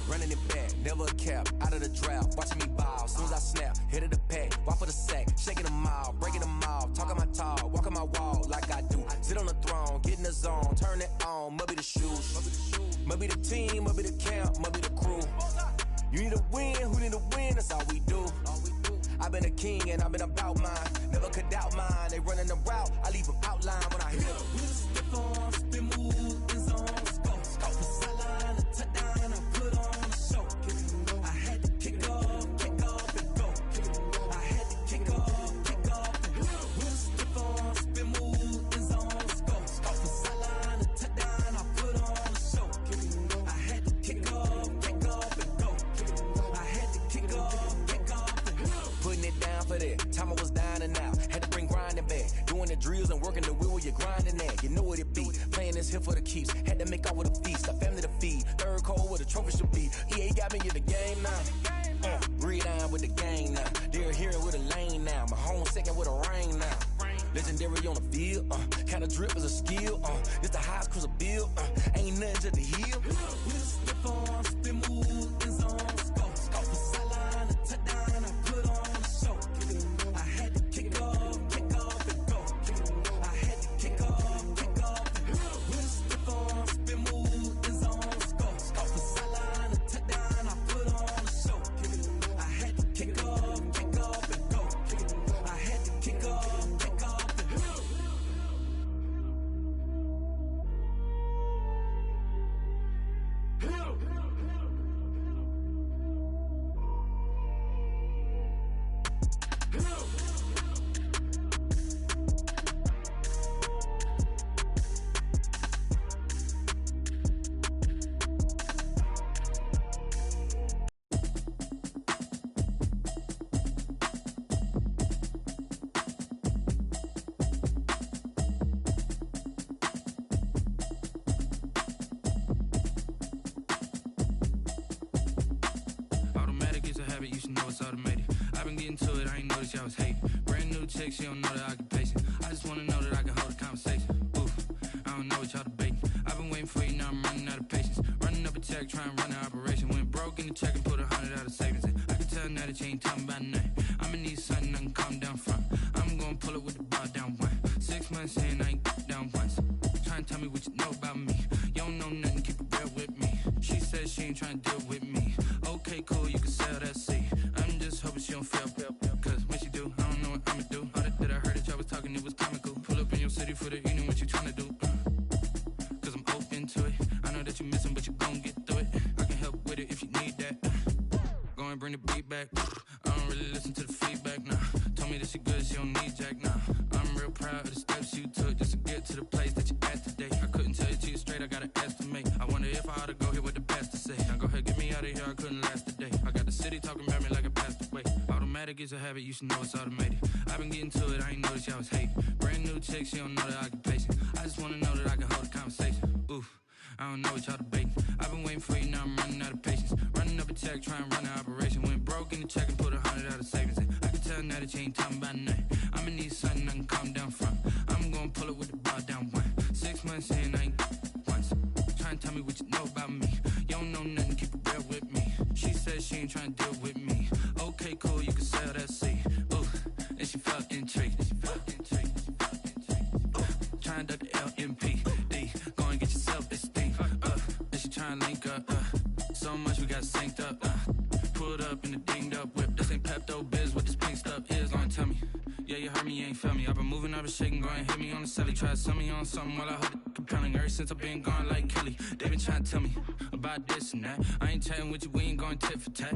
Running it back, never a cap, out of the drought, watching me ball. Soon as I snap, hit of the pack, walk for the sack, shaking them all, breaking them all, talking my talk, walking my wall like I do. Sit on the throne, get in the zone, turn it on, must be the shoes, must be the team, must be the camp, must be the crew. You need a win, who need a win, that's all we do. I've been a king and I've been about mine, never could doubt mine. They running the route, I leave them outline when I hit them. With a stiff arm, spin move, in zone, go. From sideline to touchdown, I put on a show. I had to kick off and go. I had to kick off and go. With a stiff arm, spin move, in zone, go. From sideline to touchdown, I put on a show. I had to kick off and go. I had to kick off and go. Putting it down for that, time I was down and out, had to bring grinding back, doing the drills and working the wheel where you're grinding at, you know what it be, playing this here for the keeps, had to make out with a feast, a family to feed, third cold where the trophy should be, EA got me in the game now, breathe down with the gang now, they're here with a lane now, my home second with a rain now, legendary on the field, kinda drip is a skill, it's the highest cruiser bill, ain't nothing to the hill. With a stiff arm, spin move, in zone, go. From sideline to touchdown, I put on a show. I had to kick off and go. I had to kick off and go. With a stiff arm, spin move, in zone, go. From sideline to touchdown, I put on a show. I had to kick off and go. I had to kick off and go. know it's automated. I've been getting to it, I ain't noticed y'all was hating. Brand new chick, she don't know the occupation. I just wanna know that I can hold a conversation. Oof, I don't know what y'all debating. I've been waiting for you, now I'm running out of patience. Running up a check, trying to run an operation. Went broke in the check and put 100 out of savings in. I can tell now that you ain't talking about nothing. I'ma need something I can calm down from. I'm gonna pull it with the bar down one. 6 months in, I ain't down once. Trying to tell me what you know about me. You don't know nothing, keep it real with me. She said she ain't trying to deal with me. Okay, cool, you can sell that seed. I'm just hoping she don't fail. Cause when she do, I don't know what I'ma do. All that I heard that y'all was talking, it was comical. Pull up in your city for the evening, what you trying to do? Cause I'm open to it. I know that you missing, but you gon' get through it. I can help with it if you need that. Go and bring the beat back. I don't really listen to the feedback, nah. Told me that she good, she don't need jack, nah. I'm real proud of the steps you took just to get to the place that you at today. I couldn't tell you to you straight, I gotta estimate. I wonder if I ought to go here with the best to say. Now go ahead, get me out of here, I couldn't last today. I got the city talking about me like I passed away. Automatic is a habit, you should know it's automated. I've been getting to it, I ain't noticed y'all was hating. Brand new chick, she don't know the occupation. I just wanna know that I can hold a conversation. Oof, I don't know what y'all debating. I've been waiting for you, now I'm running out of patience. Running up a check, trying to run an operation. Went broke in the check and put 100 out of savings in. I can tell now that you ain't talking about nothing. I'ma need something I can calm down from. I'm gonna pull it with the bar down one. 6 months in, I ain't once. Trying to tell me what you know about me. You don't know nothing, keep it real with me. She said she ain't trying to deal with me. Okay, cool, you can sell that seed. Ooh, and she felt intrigued. Trying to duck the LMPD. Go and get yourself esteem. And she trying to link up. So much we got synced up. Pulled up in the dinged up whip. This ain't Pepto Biz, what this pink stuff is. Long tell me. Yeah, you heard me, you ain't felt me. I've been moving, I've been shaking, go and hit me on the celly. Try to sell me on something while I hold it compelling. Ever since I've been gone like Kelly, they been trying to tell me about this and that. I ain't chatting with you, we ain't going tit for tat.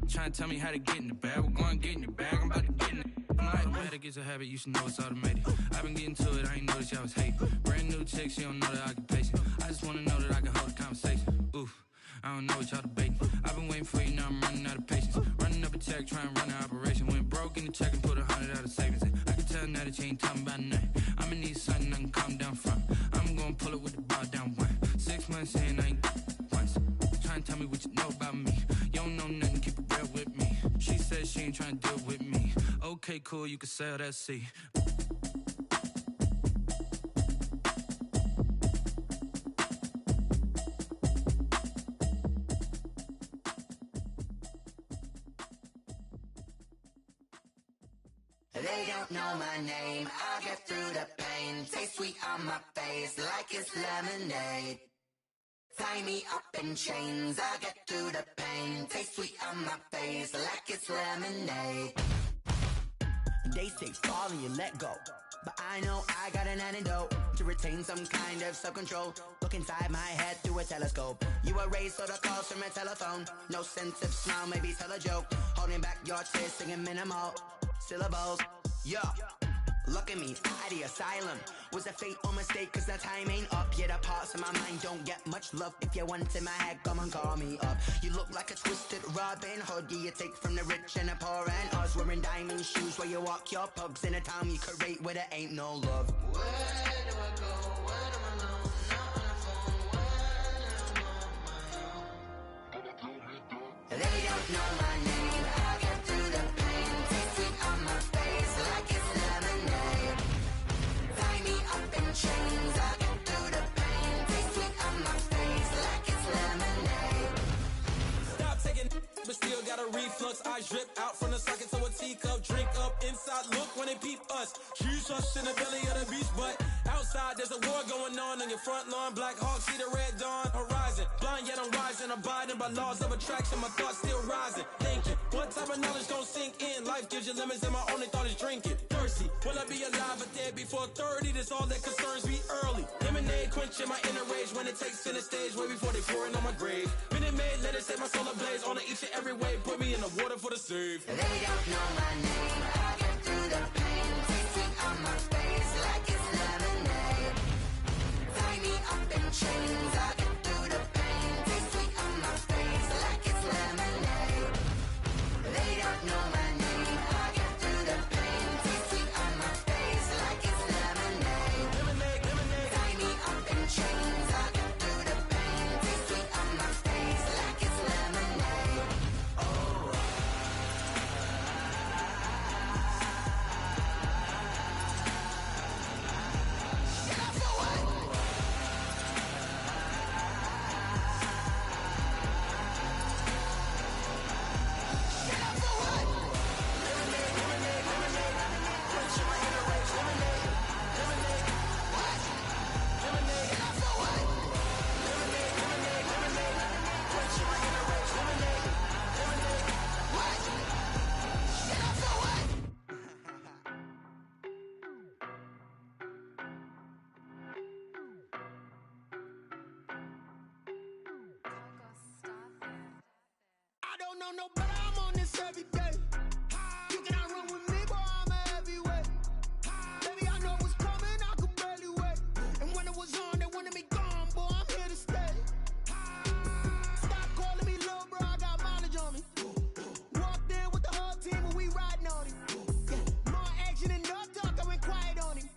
Trying to tell me how to get in the bag, we're going to get in the bag, I'm about to get in it. Automatic is a habit, you should know it's automated. I've been getting to it, I ain't noticed y'all was hating. Brand new chick, she don't know the occupation. I just wanna know that I can hold a conversation. Oof, I don't know what y'all debating. I've been waiting for you, now I'm running out of patience. Running up a check, trying to run an operation. Went broke in the check and put 100 out of savings in. I can tell now that you ain't talking about nothing. I'ma need something I can calm down from. I'm gonna pull it with the bar down one. 6 months in, I ain't once. Trying to tell me what you know about me. You don't know nothing, keep it real with me. She said she ain't trying to deal with me. Okay, cool, you can sell that seed. They don't know my name, I get through the pain. Taste sweet on my face like it's lemonade. Tie me up in chains, I get through the pain. Taste sweet on my face like it's lemonade. They say fall and you let go, but I know I got an antidote to retain some kind of self-control. Look inside my head through a telescope. You erase all the calls from a telephone. No sense of smile, maybe tell a joke. Holding back your tears, singing minimal syllables. Yeah, look at me, at the asylum. Was a fate or mistake, cause the time ain't up. Yeah, the parts of my mind don't get much love. If you want in my head, come and call me up. You look like a twisted Robin Hood. Yeah, you take from the rich and the poor and us. Wearing diamond shoes where you walk your pugs in a town you could rate where there ain't no love. Where do I go? Where am I now? Not on the phone. When am I on my own? They don't know my name. I get through the pain. Taste sweet on my face like it's lemonade. Tie me up in chains. I get through the pain. Taste sweet on my face like it's lemonade. Stop taking but still got a reflux. I drip out from the socket to a teacup. Drink up inside, look when they peep us. Choose us in the belly of the beast, but outside there's a war going on your front lawn. Black Hawk, see the red dawn horizon. Blind yet I'm rising, abiding by laws of attraction. My thoughts still rising, thinking what type of knowledge gon' sink in? Life gives you limits and my only thought is drinking. Thirsty, will I be alive or dead before 30? That's all that concerns me early. Lemonade quenching my inner rage when it takes center stage way before they pour it on my grave. Minute Maid, let it set my soul ablaze on each and every way. Put me in the water for the save. They don't know my name. I get through the pain. Taste sweet on my face like it's lemonade. Tie me up in chains. I get through the pain. Taste sweet on my face like it's lemonade. They don't know my name. I get through the pain. Taste sweet on my face like it's lemonade. Tie me up in chains. I get through the pain. Taste sweet on my face like it's lemonade. Oh. know no better, I'm on this every day. You cannot run with me, boy, I'm a heavyweight. Baby, I know what's coming, I could barely wait. And when it was on, they wanted me gone, boy, I'm here to stay. Stop calling me little bro, I got mileage on me. Walked in with the whole team and we riding on him. Yeah. More action and no talk, I went quiet on him.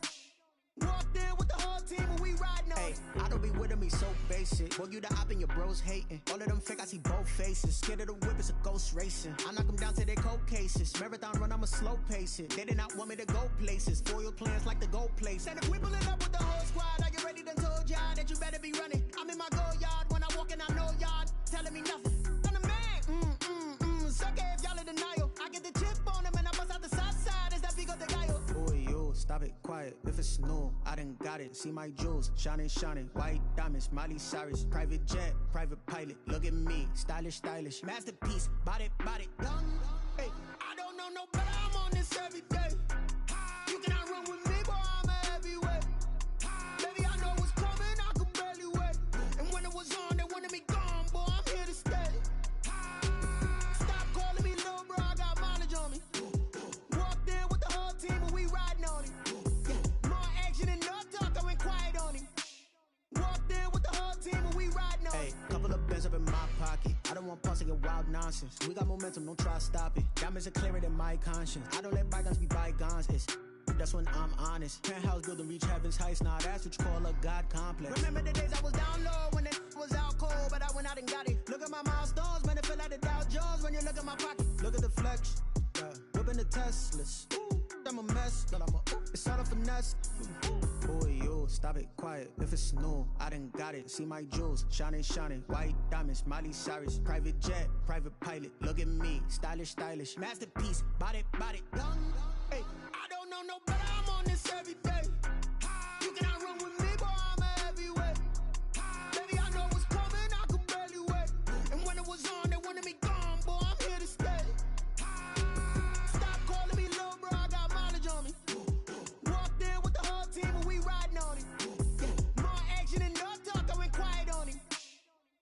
Walked in with the whole team and we riding on him. I don't be with him, he so basic. Boy, you the op and your bros hating. All of them fake, I see both faces. Scared of the whip, it's a ghost racing. I knock them down to their cold cases. Marathon run, I'ma slow pace it. They did not want me to go places. Foil plans like the gold place. And if we pulling up with the whole squad, I get ready to told y'all that you better be running. I'm in my go yard, when I walk in, I know y'all telling me nothing. I'm the man, suck it if y'all in denial. I get the chip on them and I bust out the south side, is that big of the guy? Boy, yo, stop it, quiet. If it's new, I done got it. See my jewels, shining, white diamonds, Miley Cyrus, private jet, private pilot. Look at me, stylish, masterpiece, body, young. Hey, I don't know no better, I'm on this every day. You cannot run with me, boy, I'm a heavyweight. Baby, I know what's coming, I could barely wait. And when it was on, they wanted me gone, boy, I'm here to stay. Stop calling me little bro, I got mileage on me. Walked in with the whole team and we riding on him. Yeah. More action and no talk, I went quiet on him. Walked in with the whole team and we riding on him. Hey, couple of bands up in my pocket. I don't want pulse to get wild nonsense. We got momentum, don't try to stop it. Diamonds are clearer than my conscience. I don't let bygones be bygones. That's when I'm honest. Penthouse building reach heaven's heights. Now that's what you call a God complex. Remember the days I was down low when it was out cold, but I went out and got it. Look at my milestones, man, it feel like the Dow Jones when you look at my pocket. Look at the flex, whipping the Teslas. I'm a mess, but it's all a finesse. Boy, yo, stop it, quiet. If it's new, I done got it. See my jewels, shining, white diamonds, Miley Cyrus, private jet, private pilot. Look at me, stylish, masterpiece, body, young. Hey, I don't know no better, I'm on this every day. You cannot run with me, boy, I'm a heavyweight. Baby, I know what's coming, I could barely wait. And when it was on, they wanted me gone, boy, I'm here to stay. Stop calling me little bro, I got mileage on me. Walked in with the whole team and we riding on him. Yeah. More action and no talk, I went quiet on him.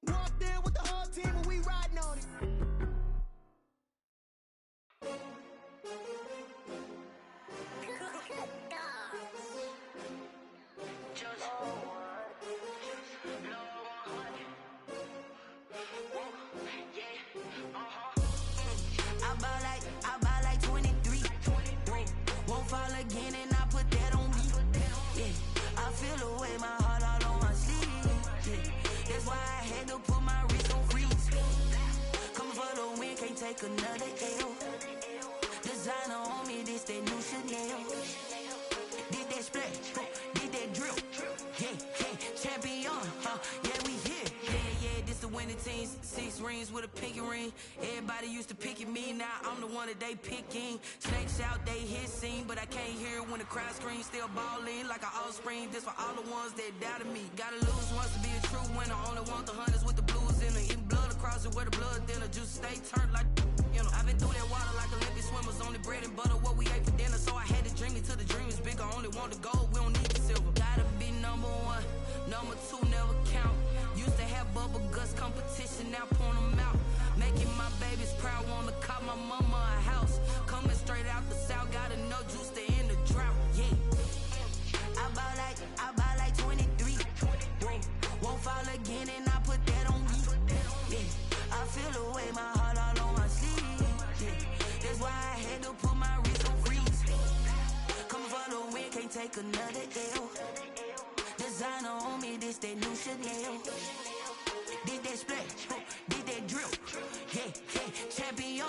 Walked in with the whole team and we riding on him. I buy like 23. Won't fall again and I put that on me. Yeah, I feel away my heart all on my sleeve. Yeah, that's why I had to put my wrist on freeze. Come for the win, can't take another L. Designer on me, this that new Chanel. Did that splash, did that drill. Yeah, champion, yeah, we here. Yeah, this the winning teams. 6 rings with a pinky ring. Everybody used to pick at me, now I'm the one that they picking. Snakes out, they hissing, but I can't hear when the crowd screams. Still balling like an offspring. This for all the ones that doubted me. Gotta lose once to be a true winner. Only want the hunters with the blues in it. Eating blood across it where the blood thinner. Juice stay turned like, you know. I've been through that water like Olympic swimmers. Only bread and butter, what we ate for dinner. So I had to dream it till the dream is bigger. Only want the gold, we don't need the silver. Gotta be number 1, number 2 never count. Used to have bubble guts competition, now point them out. Making my babies proud, wanna call my mama a house. Coming straight out the south, got enough juice to end the drought. Yeah, I buy like 23. Won't fall again and I put that on me. Yeah, I feel away my heart all on my sleeve. Yeah, that's why I had to put my wrist on freeze. Coming for the win, can't take another L. Designer on me, this that new Chanel. Did that splash, did that drill. Yeah, champion,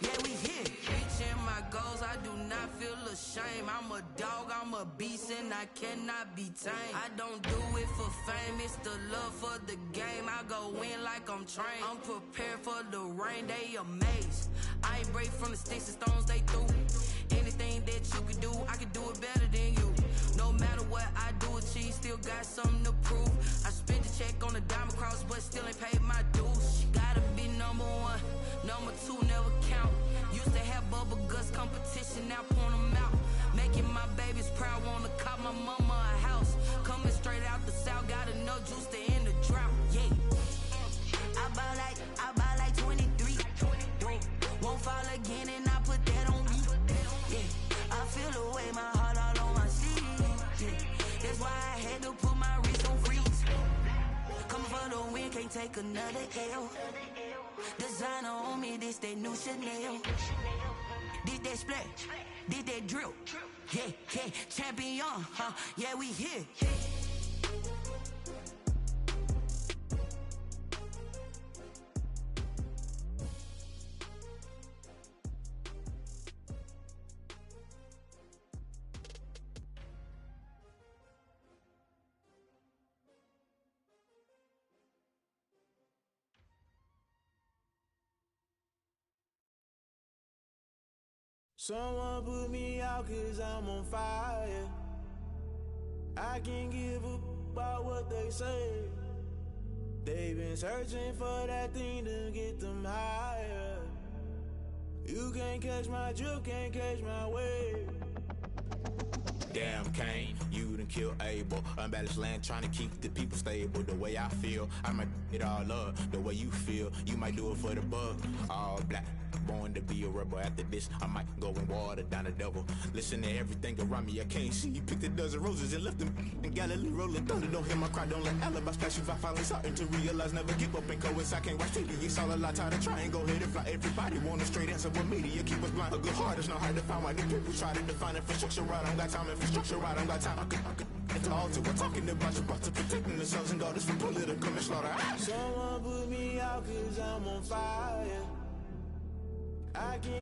yeah, we here. Reaching my goals, I do not feel ashamed. I'm a dog, I'm a beast, and I cannot be tamed. I don't do it for fame, it's the love for the game. I go in like I'm trained. I'm prepared for the rain, they amazed. I ain't break from the sticks and stones they threw. Anything that you can do, I can do it better than you. No matter what I do, achieve, still got something to prove. I spent the check on the diamond cross, but still ain't paid my dues. Gotta be number 1, number 2 never count. Used to have bubble guts competition, now point them out. Making my babies proud, wanna call my mama a house. Coming straight out the south, got enough juice to end the drought. Yeah, I buy like 23. take another L. Designer on me, this that new Chanel. Did that splash, did that drill. Yeah, yeah, champion, huh? Yeah, we here. Someone put me out cause I'm on fire. I can't give a about what they say. They've been searching for that thing to get them higher. You can't catch my drift, can't catch my wave. Damn, Kane, you done killed Abel. Unbalanced land, trying to keep the people stable. The way I feel, I might it all up. The way you feel, you might do it for the buck. All black, born to be a rebel. After this, I might go and water down the devil. Listen to everything around me, I can't see. Picked a dozen roses and left them in Galilee rolling thunder. Don't hear my cry, don't let alibis pass you. I finally starting to realize, never give up and coincide. Can't watch TV, it's all a lot. Tired of trying, go ahead and fly. Everybody want a straight answer, but media keep us blind. A good heart is not hard to find. Why the people try to define infrastructure right? I don't got time, infrastructure right? I don't got time. I could call to. We're talking about you, about to protecting the sons and daughters from political manslaughter. Someone put me out cause I'm on fire. I can't